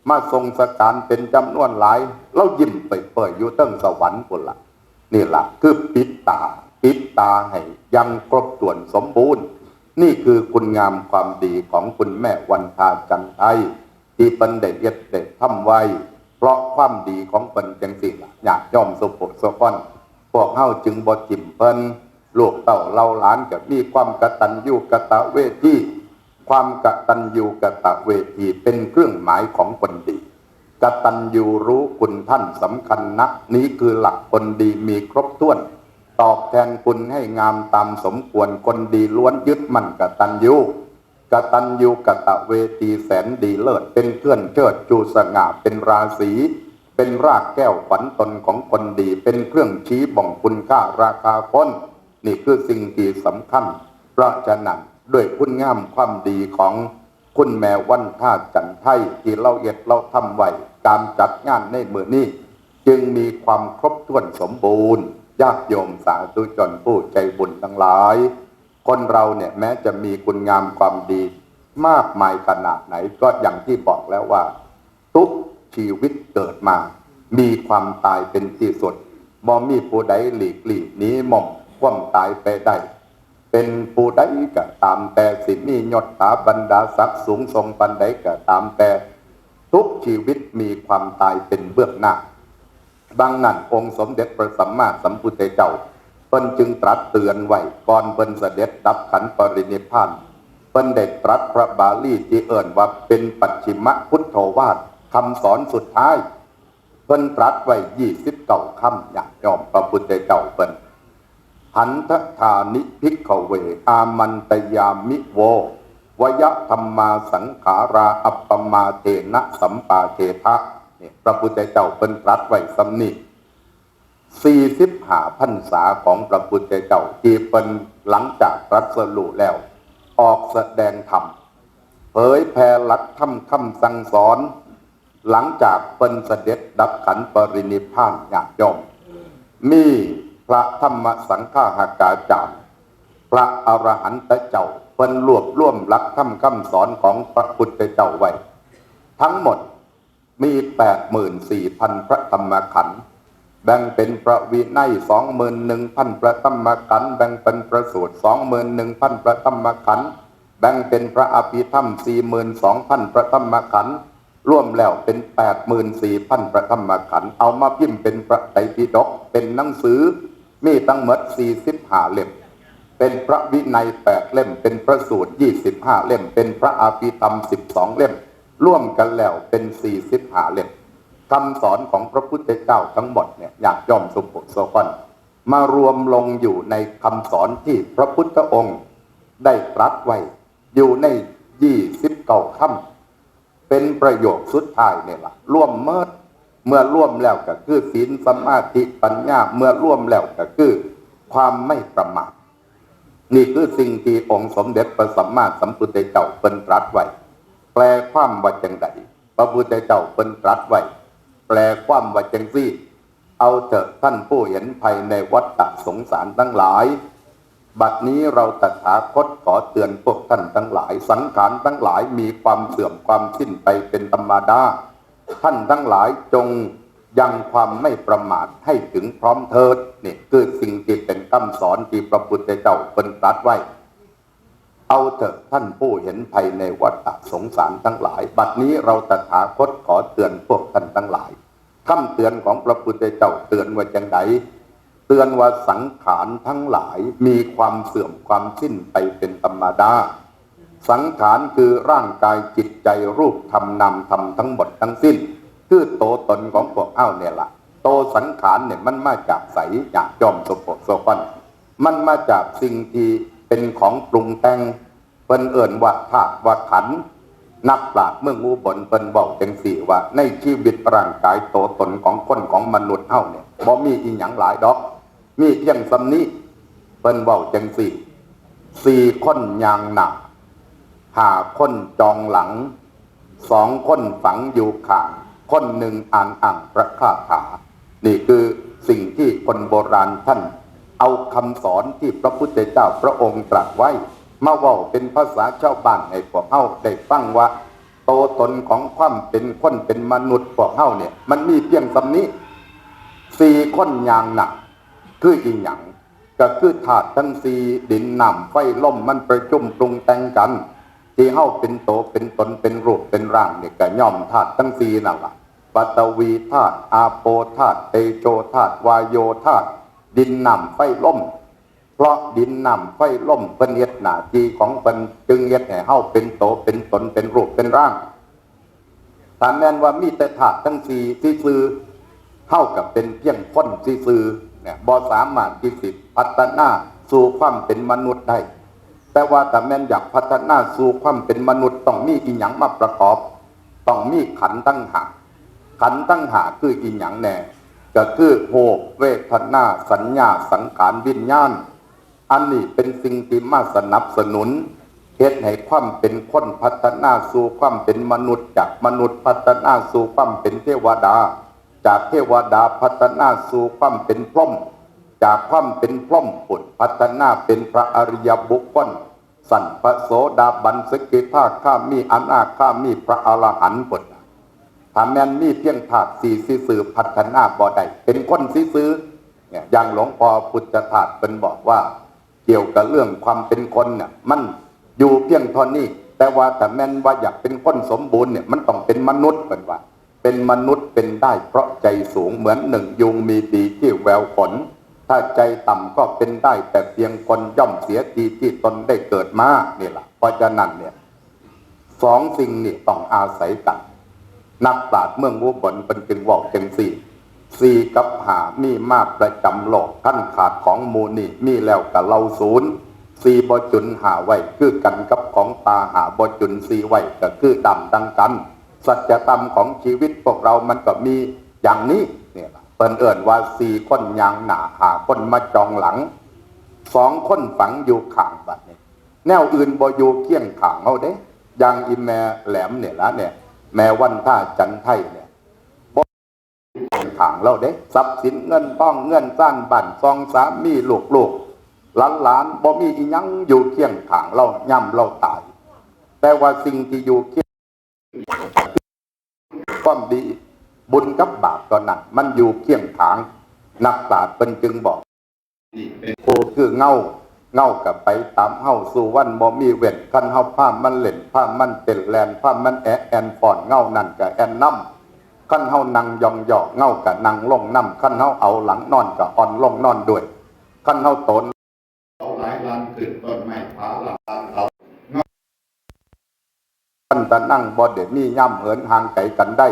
มาทรงสการเป็นจำนวนหลายเรายิ้มไปเป้ยอยู่ตั้งสวรรค์พุ่นล่ะนี่ล่ะคือปิดตาให้ยังครบถ้วนสมบูรณ์นี่คือคุณงามความดีของคุณแม่วันทาจันไทยที่เพิ่นได้เฮ็ดได้ทำไว้เพราะความดีของเพิ่นจังซี่ล่ะญาติโยมสุภสุพนพวกเฮาจึงบ่ทิ่มเพิ่นลูกเต้าเราหลานก็มีความกตัญญูกตเวทีความกตัญญูกตเวทีเป็นเครื่องหมายของคนดีกตัญญูรู้คุณท่านสำคัญนักนี้คือหลักคนดีมีครบถ้วนตอบแทนคุณให้งามตามสมควรคนดีล้วนยึดมั่นกตัญญูกตัญญูกตเวทีแสนดีเลิศเป็นเครื่องเชิดชูสง่าเป็นราศีเป็นรากแก้วขวัญตนของคนดีเป็นเครื่องชี้บ่งคุณค่าราคาคนนี่คือสิ่งที่สำคัญเพราะฉะนั้นด้วยคุณงามความดีของคุณแม่วันท่าจันไทยที่เราเอ็ดเราทำไว้การจัดงานในมื้อนี้จึงมีความครบถ้วนสมบูรณ์ญาติโยมสาธุชนผู้ใจบุญทั้งหลายคนเราเนี่ยแม้จะมีคุณงามความดี มากมายขนาดไหนก็อย่างที่บอกแล้วว่าทุกชีวิตเกิดมามีความตายเป็นที่สุดบ่มีผู้ใดหลีกหนีหม่อมความตายไปได้เป็นผู้ใดก็ตามแต่สิมียศถาบรรดาศักดิ์สูงทรงปานใดก็ตามแต่ทุกชีวิตมีความตายเป็นเบื้องหน้าดังนั้นองค์สมเด็จพระสัมมาสัมพุทธเจ้าเพิ่นจึงตรัสเตือนไว้ก่อนเพิ่นเสด็จดับขันธ์ปรินิพพานเพิ่นได้ตรัสพระบาลีที่เอิ่นว่าเป็นปัจฉิมพุทโธวาทคำสอนสุดท้ายเพิ่นตรัสไว้29คำอย่างยอมพระพุทธเจ้าเพิ่นหันทธานิภิกขเวอามันตยามิโววยธรรมาสังขาราอัปปมาเทนะสัมปาเททะนี่พระพุทธเจ้าเพิ่นตรัสไว้สำนี้45พรรษาของพระพุทธเจ้าที่เพิ่นหลังจากตรัสรู้แล้วออกแสดงธรรมเผยแผ่หลักธรรมคำสั่งสอนหลังจากเพิ่นเสด็จดับขันธ์ปรินิพพานญาติโยมมีพระธรรมสังฆาหากาจารย์พระอรหันตเจ้าเพิ่นรวบรวมหลักธรรมคำสอนของพระพุทธเจ้าไว้ทั้งหมดมี 84,000 พระธรรมขันธ์แบ่งเป็นพระวินัย 21,000 พระธรรมขันธ์แบ่งเป็นพระสูตร 21,000 พระธรรมขันธ์แบ่งเป็นพระอภิธรรม 42,000 พระธรรมขันธ์รวมแล้วเป็น 84,000 พระธรรมขันธ์เอามาพิมพ์เป็นพระไตรปิฎกเป็นหนังสือมีทั้งหมด45 เล่มเป็นพระวินัย8 เล่มเป็นพระสูตร25 เล่มเป็นพระอภิธรรม12 เล่มร่วมกันแล้วเป็น45 เล่มคำสอนของพระพุทธเจ้าทั้งหมดเนี่ยอยากย่อมสมบูรณ์สมบูรณ์มารวมลงอยู่ในคำสอนที่พระพุทธองค์ได้ตรัสไว้อยู่ใน29 คำเป็นประโยคสุดท้ายเนี่ยล่ะร่วมเมื่อร่วมแล้วก็คือศีลสมาธิปัญญาเมื่อร่วมแล้วก็คือความไม่ประมาทนี่คือสิ่งที่องค์สมเด็จพระสัมมาสัมพุทธเจ้าเพิ่นตรัสไว้แปลความว่าจังใดพระพุทธเจ้าเพิ่นตรัสไว้แปลความว่าจังซี่เอาเถอะท่านผู้เห็นภัยในวัฏสงสารทั้งหลายบัดนี้เราตถาคตขอเตือนพวกท่านทั้งหลายสังขารทั้งหลายมีความเสื่อมความสิ้นไปเป็นธรรมดาท่านทั้งหลายจงยังความไม่ประมาทให้ถึงพร้อมเถิดนี่คือสิ่งที่เป็นคำสอนที่พระพุทธเจ้าเพิ่นตรัสไว้เอาเถอะท่านผู้เห็นภัยในวัฏสงสารทั้งหลายบัดนี้เราตถาคตขอเตือนพวกท่านทั้งหลายคำเตือนของพระพุทธเจ้าเตือนว่าจังไดเตือนว่าสังขารทั้งหลายมีความเสื่อมความสิ้นไปเป็นธรรมดาสังขารคือร่างกายจิตใจรูปธรรมนามธรรมทั้งหมดทั้งสิ้นคือโตตนของพวกเอ้าเนี่ยล่ะโตสังขารเนี่ยมันมาจากไสจากจอมโสปันมันมาจากสิ่งที่เป็นของปรุงแต่งเพิ่นเอิ่นว่าธาตุว่าขันธ์นักปราชญ์เมืองอุบลเพิ่นบอกจังสี่ว่าในชีวิตร่างกายโตตนของคนของมนุษย์เฮาเนี่ยบ่มีอีหยังหลายดอกมีเพียงสำนี้เพิ่นบอกจังสี่4 คนยางหนัก5 คนจองหลัง2 คนฝังอยู่ข้างคนหนึ่งอ่านอ่างพระคาถานี่คือสิ่งที่คนโบราณท่านเอาคำสอนที่พระพุทธเจ้าพระองค์ตรัสไว้มาเว้าเป็นภาษาชาวบ้านให้พวกเฮาได้ฟังว่าโตตนของความเป็นคนเป็นมนุษย์พวกเฮาเนี่ยมันมีเพียงสำนี้4 คนยางหนักคืออีหยังก็คือธาตุทั้ง4ดินน้ำไฟลมมันประชุมปรุงแต่งกันที่เฮาเป็นโตเป็นตนเป็นรูปเป็นร่างเนี่ยก็ย่อมธาตุทั้ง4นั่นล่ะปฐวีธาตุอาโปธาตุเตโชธาตุวายโยธาตุดินน้ำไฟลมเพราะดินน้ำไฟลมเพิ่นเฮ็ดหน้าที่ของเพิ่นจึงเฮ็ดให้เฮาเป็นโตเป็นตนเป็นรูปเป็นร่างถ้าแม้นว่ามีแต่ธาตุทั้ง4ที่ซื่อเฮาก็เป็นเพียงคนซื่อเนี่ยบ่สามารถที่สิพัฒนาสู่ความเป็นมนุษย์ได้แต่ว่าถ้าแม้นอยากพัฒนาสู่ความเป็นมนุษย์ต้องมีอีหยังมาประกอบต้องมีขันธ์ตั้งหากขันธ์ตั้งหากคืออีหยังแน่ก็คือโภคเวทนาสัญญาสังขารวิญญาณอันนี้เป็นสิ่งที่มาสนับสนุนเฮ็ดให้ความเป็นคนพัฒนาสู่ความเป็นมนุษย์จากมนุษย์พัฒนาสู่ความเป็นเทวดาจากเทวดาพัฒนาสู่ความเป็นพรหมจากความเป็นพรหมปุถพัฒนาเป็นพระอริยบุคคล สันพระโสดาบันสกิทาข้ามีอนาคามีพระอรหันต์ผลถ้าแม่นมีเพียงธาตุสี่ซื่อพัฒนาบ่ได้เป็นคนซื่อเนี่ยอย่างหลวงพ่อพุทธทาสเป็นบอกว่าเกี่ยวกับเรื่องความเป็นคนเนี่ยมันอยู่เพียงเท่านี้แต่ว่าแต่แม่นว่าอยากเป็นคนสมบูรณ์เนี่ยมันต้องเป็นมนุษย์เป็นว่าเป็นมนุษย์เป็นได้เพราะใจสูงเหมือนหนึ่งยุงมีดีที่แววขนถ้าใจต่ำก็เป็นได้แต่เพียงคนย่อมเสียทีที่ตนได้เกิดมานี่แหละเพราะฉะนั้นเนี่ยสองสิ่งนี้ต้องอาศัยกันนักปราชญ์เมืองอุบลเป็นจึงบอกจังสี่กับหามีมากประจำโลกท่านขาดของมูนี่มีแล้วกับเราศูนย์สี่บ่จุนหาไว้คือกันกับของตาหาบ่จุนสี่ไว้ก็คือดำดังกันสัจธรรมของชีวิตพวกเรามันก็มีอย่างนี้เนี่ยเปิ้นเอิ้นว่าสี่คนยางหนาหาคนมาจองหลังสองคนฝังอยู่ข้างบัดนี้แนวอื่นบ่อยู่เคียงข้างเฮาเด้อย่างอีแม่แหลมเนี่ยละเนี่ยแม่วันท่าจันไทยเนี่ยบ่ข้างเราเด้ทรัพย์สินเงินทองเงินซ่านบ้านซองสามีลูกหลานบ่มีอีหยังอยู่เคียงข้างเราย่ำเราตายแต่ว่าสิ่งที่อยู่เคียงความดีบุญกับบาปตอนนั้นมันอยู่เคียงข้างนักปราชญ์เป็นจึงบอกโอ้คือเงากับไปตามเฮาสู่วันบ่มีเว้นคันเฮาผ้ามันเล่นผ้ามันเป็นแลนผ้ามันแอนฟอนเงานั่นกับแอนน้ำคันเฮานั่งยองเงากับนั่งลงน้ำคันเฮาเอาหลังนอนกับอ่อนลงนอนด้วยคันเฮาตนเอาหลายลันขึ้นต้นไม้ผาหลังเขาคันตะนั่งบ่ได้มีย่ำเหินห่างไกลกันได้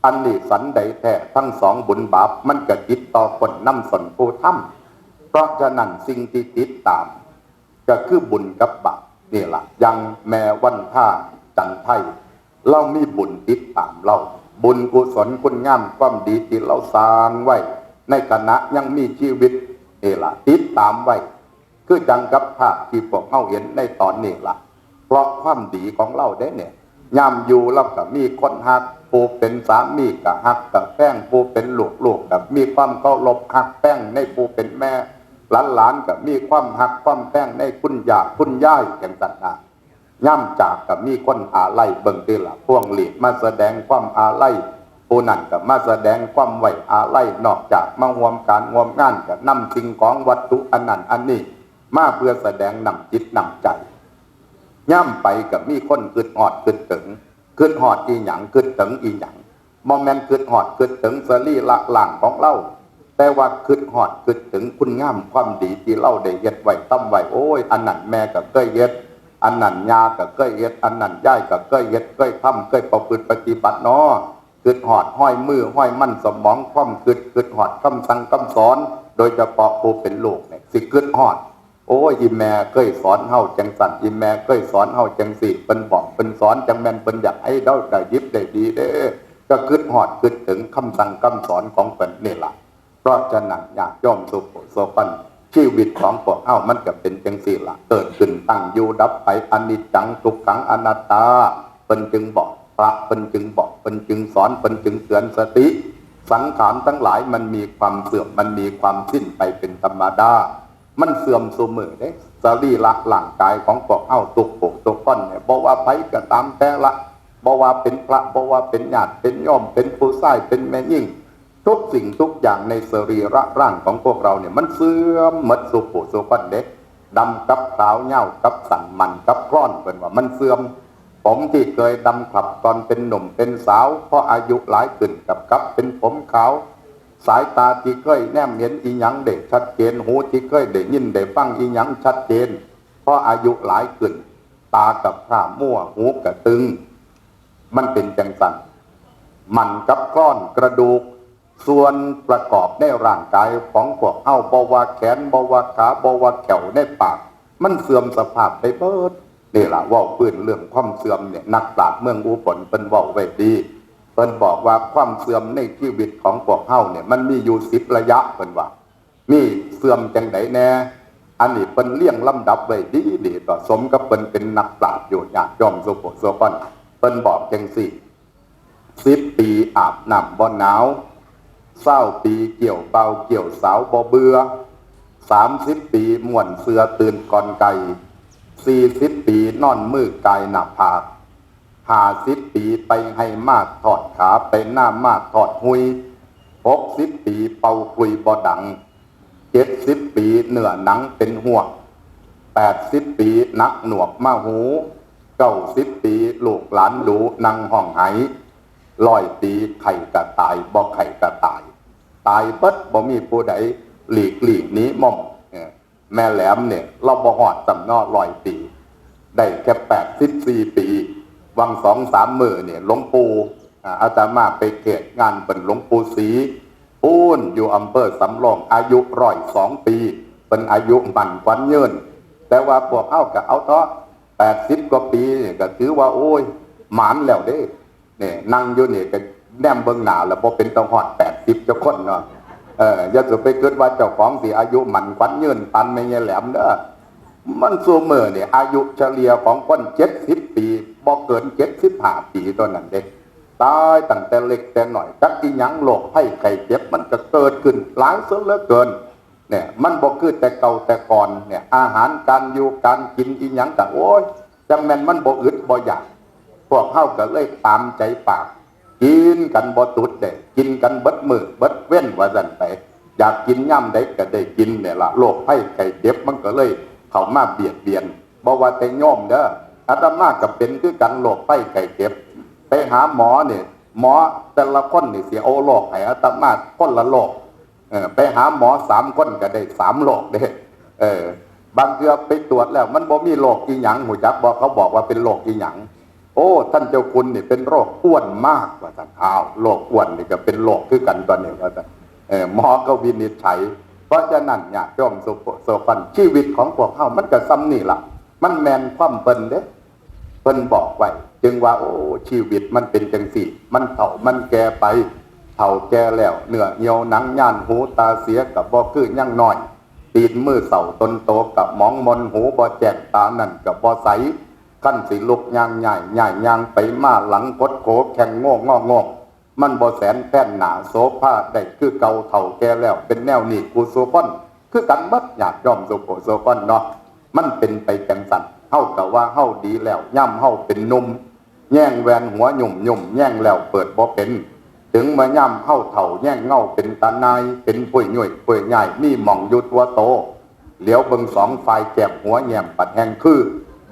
อันนี้สันใดแท้ทั้งสองบุญบาปมันก็จิตต่อคนน้ำสนผู้ทำเพราะฉะนั้นสิ่งที่ติดตามก็คือบุญกับบาปนี่แหละยังแม่วันท่าจันไทยเรามีบุญติดตามเราบุญกุศลคุณงามความดีที่เราสร้างไว้ในขณะยังมีชีวิตนี่แหละติดตามไว้คือจังกับภาพที่พวกเขาเห็นในตอนนี้ล่ะเพราะความดีของเราได้เนี่ยยามอยู่เราก็มีคนหักผู้เป็นสามีกับหักกับแป้งผู้เป็นลูกกับมีความเคารพหักแป้งในผู้เป็นแม่หลานกับมีความหักความแป้งในคุณยาคุณย่ายอย่างต่างๆย่ำจากกับมีคนอาลัยเบิ่งตีละพวงหลีดมาแสดงความอาลัยผู้นั้นกับมาแสดงความไหวอาลัยนอกจากมาห่วมการห่วมงานกับนำสิ่งของวัตถุอันนั้นอันนี้มาเพื่อแสดงนำจิตนำใจย่ำไปกับมีคนกึดหอดกึดถึงกึดหอดอีหยังกึดถึงอีหยังมอมแมนกึดหอดกึดถึงสรีละหลังของเราแต่ว่ากึดหอดกึดถึงคุณงามความดีที่เราได้เย็ดไว้ตั้มไว้โอ้ยอันนั้นแม่ก็เคยเย็ดอันนั้นยาก็เคยเย็ดอันนั้นย่ายก็เคยเย็ดเคยทำเคยประพฤติปฏิบัติเนาะกึดหอดห้อยมือห้อยมั่นสมองความกึดหอดคำสั่งคำสอนโดยเฉพาะผู้เป็นลูกเนี่ยสิกึดหอดโอ้ยอีแม่เคยสอนเฮาจังสันอีแม่เคยสอนเฮาจังสิเป็นบอกเป็นสอนจังแม่นเป็นอยากให้เราได้ยิบได้ดีเด้ก็กึดหอดกึดถึงคำสั่งคำสอนของเป็นนี่ล่ะเพราะฉะนั้นอยากย่อมสุขโสปันชีวิตของพวกเฮามันก็เป็นจังสิล่ะเกิดขึ้นตั้งอยู่ดับไปอนิจจังทุกขังอนัตตาเป็นจึงบอกพระเป็นจึงบอกเป็นจึงสอนเป็นจึงเตือนสติสังขารทั้งหลายมันมีความเสื่อมมันมีความสิ้นไปเป็นธรรมดามันเสื่อมสูมือเด้สรีระร่างกายของพวกเฮาตุกปกตุกก้อนเนี่ยบอกว่าไผก็ตามแต่ละบอกว่าเป็นพระบอกว่าเป็นญาติเป็นโยมเป็นผู้ชายเป็นแม่ยิ่งทุกสิ่งทุกอย่างในสรีระร่างของพวกเราเนี่ยมันเสื่อมหมดสุปุสุก้อนเด็กดำกับขาวเหย้ากับสันมันกับคล้อนเป็นว่ามันเสื่อมผมที่เคยดำขับตอนเป็นหนุ่มเป็นสาวพออายุหลายขึ้นกับเป็นผมขาวสายตาที่เคยแนมเห็นอีหยังเด็กชัดเจนหูที่เคยได้ยินได้ฟังอีหยังชัดเจนเพราะอายุหลายขึ้นตากับพร่ามั่วหูกับตึงมันเป็นจังสันมันกับก้อนกระดูกส่วนประกอบในร่างกายของพวกเฮาบ่ว่าแขนบ่ว่าขาบ่ว่าแขวในปากมันเสื่อมสภาพไปเบิดนี่ล่ะว่าพื้นเรื่องความเสื่อมเนี่ยนักปราชญ์เมืองอุบลเป็นเว้าไว้ดีเพิ่นบอกว่าความเสื่อมในชีวิตของพวกเฮาเนี่ยมันมีอยู่10ระยะเพิ่นว่ามีเสื่อมจังไดแน่อันนี้เพิ่นเรียงลำดับไว้ดีๆต่อสมกับเพิ่นเป็นนักปราชญ์อยู่ญาติโยมสุโขสุปันเพิ่นบอกจังซี่10 ปีอาบน้ำบ่หนาว20 ปีเกี่ยวเบาเกี่ยวสาวบ่เบื่อ30 ปีม่วนเสือตื่นก่อนไก่ 40 ปีนอนมือกายหน้าผาก50 ปีไปให้มากทอดขาไปหน้ามากทอดหุย60 ปีเป่าคุยบ่ดัง70 ปีเนื้อหนังเป็นห่วง80 ปีนักหนวกมาหู90 ปีลูกหลานดูนั่งห้องไห100 ปีไข่กระตายบ่ไข่กระตายตายเบิดบ่มีผู้ใดหลีกหนีม่อมแม่แหลมเนี่ยเราบ่หอดสำนอ100 ปีได้แค่84 ปีวัง2-3 มื้อเนี่ยหลวงปู่อาตมาไปเทศงานเป็นหลวงปู่ศรีปูนอยู่อำเภอสำโรงอายุ102 ปีเป็นอายุมันขวัญยืนแต่ว่าพวกเอากับเอาเถาะ80 กว่าปีเนี่ยก็ถือว่าโอ้ยหมานแล้วเด้เนี่ยนั่งอยู่เนี่ยก็แนมเบิ่งหน้าแล้วบ่เป็นต้องฮอด80เจ้าคนเนาะอย่าสิไปคิดว่าเจ้าของสิอายุมันขวัญยืนปันไม่แย่แหลมเด้อมันซุมื้อเนี่ยอายุเฉลี่ยของคน70 ปีบ่เกิน75 ปีเท่านั้นเด้ตายตั้งแต่เล็กแต่น้อยจักอีหยังโรคภัยไข้เจ็บมันก็เกิดขึ้นหลายซะเหลือเกินเนี่ยมันบ่คือแต่เก่าแต่ก่อนเนี่ยอาหารการอยู่การกินอีหยังก็โอ้ยจังแม่นมันบ่อึดบ่อยากพวกเฮาก็เลยตามใจปากกินกันบ่ตุดเด้กินกันเบิดมื้อเบิดเว้นว่าซั่นไปอยากกินย่ำใดก็ได้กินเนี่ยล่ะโรคภัยไข้เจ็บมันก็เลยเข้ามาเบียดเบียนบ่ว่าแต่โยมเด้ออาตมาก็เป็นคือกันโรคภัยไข้เจ็บไปหาหมอเนี่ยหมอแต่ละคนนี่สิเอาโรคให้อาตมาคนละโรคไปหาหมอ3 คนก็ได้3 โรคเด้บางเทื่อไปตรวจแล้วมันบ่มีโรคอีหยังหูจักบ่เขาบอกว่าเป็นโรคอีหยังโอ้ท่านเจ้าคุณนี่เป็นโรคอ้วนมากว่าท่านอ้าวโรคอ้วนนี่ก็เป็นโรคคือกันตอนนี้ว่าท่านหมอก็วินิจฉัยเพราะฉะนั้นญาติโยมโสฟันชีวิตของพวกเฮามันก็ซ้ำนี่ล่ะมันแม่นความเพิ่นเด้เพิ่นบอกไว้จึงว่าโอ้ชีวิตมันเป็นจังซี่มันเฒ่ามันแก่ไปเฒ่าแก่แล้วเนื้อเหี่ยวหนังย่านหูตาเสียกับบ่คือยังน้อยตีนมือเสาตนโตกับมองมนหูบ่แจกตานั่นกับบ่ใสขั้นสิลุกย่างใหญ่ย่างไปมาหลังกดโขแข่งโง่งอมันบ่แสนแป้นหนาโสภาได้คือเก่าเฒ่าแก่แล้วเป็นแนวนี้กูโซฟอนคือกันบัดญาติโยมโซฟอนเนาะมันเป็นไปจังซั่นเฮาก็ว่าเฮาดีแล้วย่ำเฮาเป็นหนุ่มแย่งแวนหัวหยุ่มแย่งแล้วเปิดบ่เป็นถึงมาย่ำเฮาเฒ่าแย่งเงาเป็นตานายเป็นป่วยหน่วยป่วยใหญ่มีหม่องอยู่ตัวโตเหลียวเบิ่ง2 ฝ่ายแก็บหัวแย่มปัดแหงคือ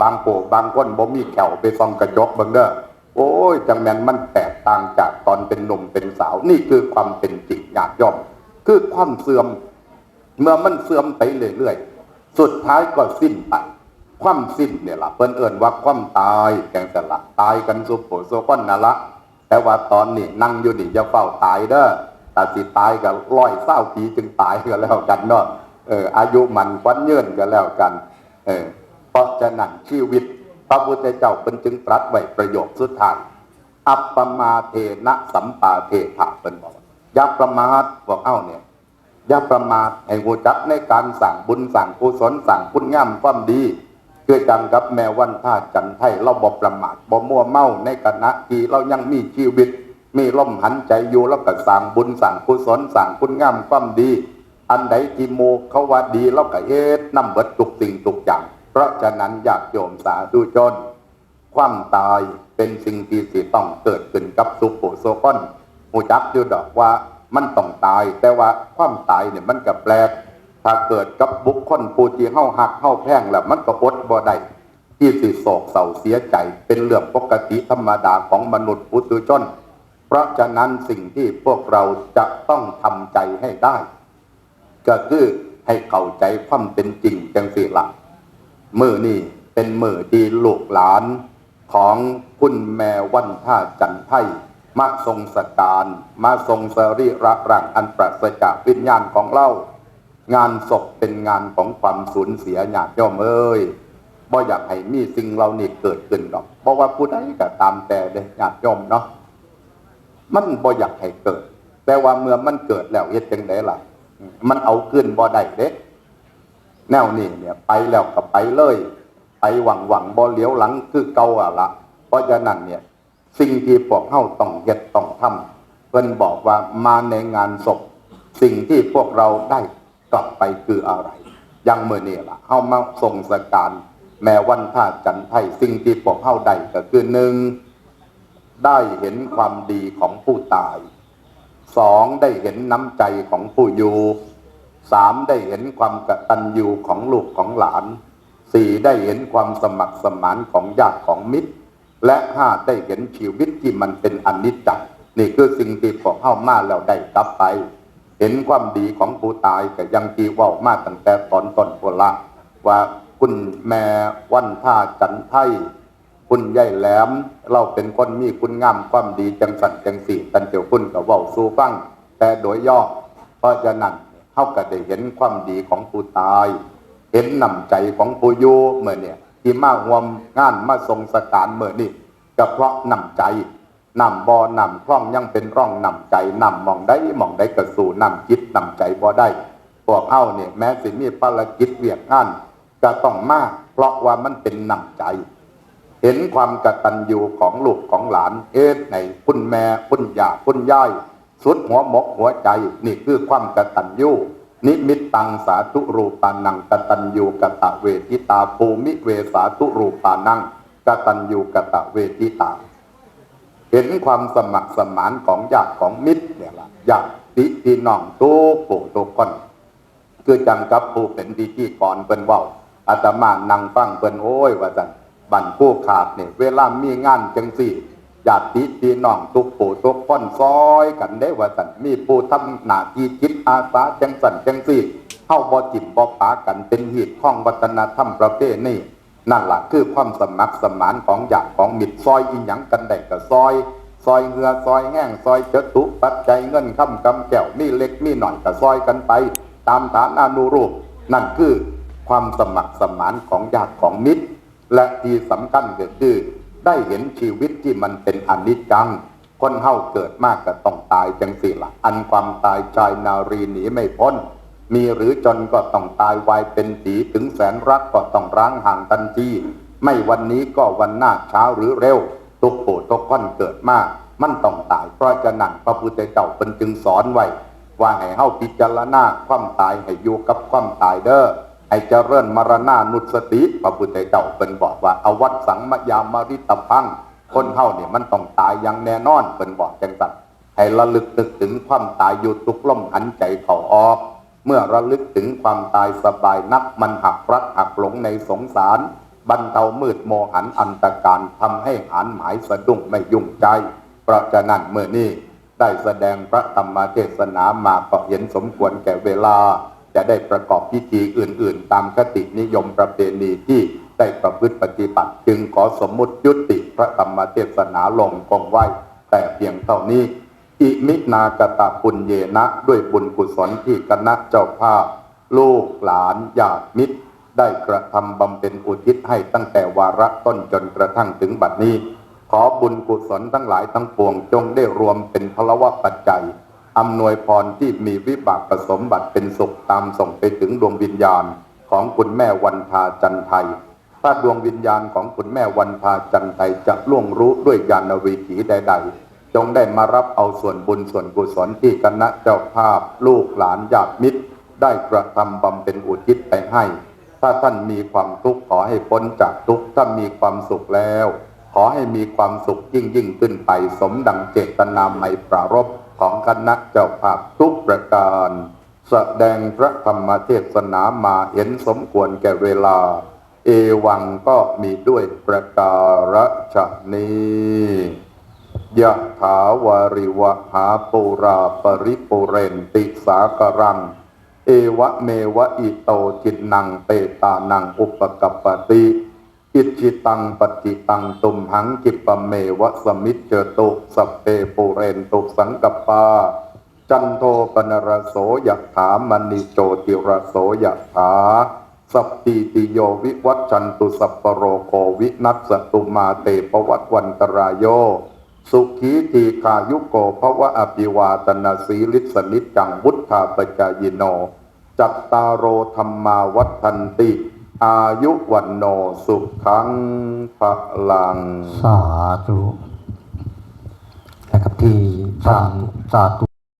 บางโปบางคนบ่มีแขวไปส่องกระจกเบิ่งเด้อโอ้ยจังแม่นมันแตกต่างจากตอนเป็นหนุ่มเป็นสาวนี่คือความเป็นจริงญาติโยมคือความเสื่อมเมื่อมันเสื่อมไปเรื่อยๆสุดท้ายก็สิ้นไปความสิ้นเนี่ยล่ะเพิ่นเอิ้นว่าความตายแก่งสละตายกันสุโขโซก้อนนั่นละแต่ว่าตอนนี้นั่งอยู่นี่อย่าเฝ้าตายเด้อถ้าสิตายก็120 ปีจึงตายก็แล้วกันเนาะอายุมันขวัญยืนก็แล้วกันเพราะฉะนั้นชีวิตพระพุทธเจ้าเพิ่นจึงตรัสไว้ประโยคสุดท้ายอัปปมาเทนะสัมปาเทถะเพิ่นบอกอย่าประมาทพวกเอ้าเนี่ยอย่าประมาทให้รู้จักในการสั่งบุญสั่งกุศลสั่งคุณงามความดีคือจังกับแม่วันท่าจันไทยเราบ่ประมาทบ่มัวเมาในขณะที่เรายังมีชีวิตมีลมหันใจอยู่แล้วก็สั่งบุญสั่งกุศลสั่งคุณงามความดีอันใดที่โมเขาว่าดีเราก็เฮ็ดนำเบิดทุกสิ่งทุกอย่างเพราะฉะนั้นญาติโยมสาธุชนความตายเป็นสิ่งที่สิต้องเกิดขึ้นกับสุโขโซก้อนหูจักอยู่ดอกว่ามันต้องตายแต่ว่าความตายเนี่ยมันก็แปลกถ้าเกิดกับบุคคลผู้ที่เฮาหักเฮาแพงแล้วมันก็อดบ่ได้ที่สิโศกเศร้าเสียใจเป็นเรื่องปกติธรรมดาของมนุษย์ปุถุชนเพราะฉะนั้นสิ่งที่พวกเราจะต้องทำใจให้ได้ก็คือให้เข้าใจความเป็นจริงจังสิล่ะมื้อนี้เป็นมื้อที่ลูกหลานของคุณแม่วันท่าจันไทยมาทรงสการมาทรงสรีระร่างอันปราศจากวิญญาณของเรางานศพเป็นงานของความสูญเสียญาติโยมเอ้ยบ่อยากให้มีสิ่งเหล่านี้เกิดขึ้นหรอกเพราะว่าผู้ใดก็ตามแต่เด้ญาติโยมเนาะมันบ่อยากให้เกิดแต่ว่าเมื่อมันเกิดแล้วเฮ็ดจังได๋ล่ะมันเอาขึ้นบ่ได้เด้แนวนี้เนี่ยไปแล้วก็ไปเลยไปหวังบ่เหลียวหลังคือเก่าอ่ะละเพราะฉะนั้นเนี่ยสิ่งที่พวกเฮาต้องเฮ็ดต้องทำเพิ่นบอกว่ามาในงานศพสิ่งที่พวกเราได้กลับไปคืออะไรอย่างมื้อนี้ล่ะเฮามาส่งสการ แม่วันท่าจันไทยสิ่งที่พวกเฮาได้ก็คือหนึ่งได้เห็นความดีของผู้ตายสองได้เห็นน้ำใจของผู้อยู่สามได้เห็นความกตัญญูของลูกของหลานสี่ได้เห็นความสมัครสมานของญาติของมิตรและห้าได้เห็นชีวิตที่มันเป็นอนิจจ์นี่คือสิ่งที่พวกเฮามาแล้วได้กลับไปเห็นความดีของผู้ตายก็ยังที่เว้ามาตั้งแต่ตอนต้นพุ่นละว่าคุณแม่วันท่าจันไทยคุณยายแหลมเราเป็นคนมีคุณงามความดีจังสันจังสี่ตันเจียวคุณก็เว้าสู่ฟังแต่โดยย่อเพราะฉะนั้นเฮาก็ได้เห็นความดีของผู้ตายเห็นน้ำใจของผู้อยู่เมื่อเนี่ยที่มาร่วมงานมาทรงสการเมื่อนี่ก็เพราะน้ำใจน้ำบ่อน้ำคล่องยังเป็นร่องน้ำใจน้ำมองได้กระสู่น้ำจิตน้ำใจบ่ได้พวกเฮาเนี่ยแม้สิมีภารกิจเวียกงานก็ต้องมาเพราะว่ามันเป็นน้ำใจเห็นความกตัญญูของลูกของหลานในคุณแม่คุณย่าคุณยายสุดหัวหมกหัวใจนี่คือความกตัญญูนิมิตตังสาธุรูปานังกตัญญูกตเวทิตาภูมิเวสาธุรูปานังกตัญญูกตเวทิตาเห็นความสมัครสมานของญาติของมิตรเนี่ยล่ะญาติพี่น้องทุกผู้ทุกคนคือจังกับผู้เป็นพิธีกรเปิ้นเว้าอาตมานั่งฟังเปิ้นโอ้ยว่าซั่นบั่นผู้ขาดเนี่ยเวลามีงานจังซี่ญาติพี่น้องทุกผู้ทุกคนซอยกันได้ว่าซั่นมีผู้ทำหน้าที่จิตอาสาจังสั่นจังซี่เฮาบ่จิ้มบ่ปากันเป็นหีดของวัฒนธรรมประเพณีนั่นล่ะคือความสมัครสมานของญาติของมิตรซอยอีหยังกันได้ก็ซอยเหงื่อซอยแห้งซอยจตุปัจจัยเงินค่ำกำแก้วมีเล็กมีหน่อยก็ซอยกันไปตามฐานานุรูปนั่นคือความสมัครสมานของญาติของมิตรและที่สำคัญก็คือได้เห็นชีวิตที่มันเป็นอนิจจังคนเฮาเกิดมากก็ต้องตายจังสิล่ะอันความตายชายนารีหนีไม่พ้นมีหรือจนก็ต้องตายวายเป็นผีถึงแสนรักก็ต้องร้างห่างทันทีไม่วันนี้ก็วันหน้าเช้าหรือเร็วทุกผู้ทุกคนเกิดมากมันต้องตายเพราะฉะนั้นพระพุทธเจ้าเป็นจึงสอนไว้ว่าให้เฮาพิจารณาความตายให้อยู่กับความตายเด้อให้เจริญมรณานุสติพระพุทธเจ้าเป็นบอกว่าอวัตสังมยามริตพังคนเฮาเนี่ยมันต้องตายอย่างแน่นอนเป็นบอกจังสัตว์ให้ระลึกนึกถึงความตายอยู่ทุกลมหายใจเข้าออกเมื่อระลึกถึงความตายสบายนักมันหักรักหักหลงในสงสารบรรเทามืดโมหันอันตการทำให้หันหมายสะดุ้งไม่ยุ่งใจเพราะฉะนั้นเมื่อนี้ได้แสดงพระธรรมเทศนามาก็เห็นสมควรแก่เวลาจะได้ประกอบพิธีอื่นๆตามคตินิยมประเพณีที่ได้ประพฤติปฏิบัติจึงขอสมมุติยุติพระธรรมเทศนาลงคงไว้แต่เพียงเท่านี้อิมินากตปุญเยนะด้วยบุญกุศลที่คณะเจ้าภาพลูกหลานญาติมิตรได้กระทำบำเพ็ญอุทิศให้ตั้งแต่วาระต้นจนกระทั่งถึงบัดนี้ขอบุญกุศลทั้งหลายทั้งปวงจงได้รวมเป็นพลวะปัจจัยอำนวยพรที่มีวิบากสมบัติเป็นสุขตามส่งไปถึงดวงวิญญาณของคุณแม่วันทาจันไทยถ้าดวงวิญญาณของคุณแม่วันทาจันไทยจะล่วงรู้ด้วยญาณวิถีใดๆจงได้มารับเอาส่วนบุญส่วนกุศลที่คณะเจ้าภาพลูกหลานญาติมิตรได้กระทำบำเพ็ญอุทิศไปให้ถ้าท่านมีความทุกข์ขอให้พ้นจากทุกข์ถ้ามีความสุขแล้วขอให้มีความสุขยิ่งขึ้นไปสมดังเจตนาไมปรารภของคณะเจ้าภาพทุกประการแสดงพระธรรมเทศนามาเห็นสมควรแก่เวลาเอวังก็มีด้วยประการฉนี้ยะถาวาริวหาปุราปริปุเรนติสากรังเอวะเมวะอิโตจินนังเปตานังอุปกัปปติอิจิตังปฏิตังตุมหังกิปะเมวะสมิจเจตุสัพเพปุเรนตุสังกปาจันโทปนรโสยถามณิโจติรโสยถาสัพพิติโยวิวัชชันตุสัพพโรโควินัสสตุมาเตปวัตวันตรายโยสุขีทีคายุโกภวะอภิวาตนาสีลิสนิจจังวุฒาปจายโนจัตตารโอธรรมาวัฏันติอายุวันโนสุขังพลังสาธุนะครับที่สาธุ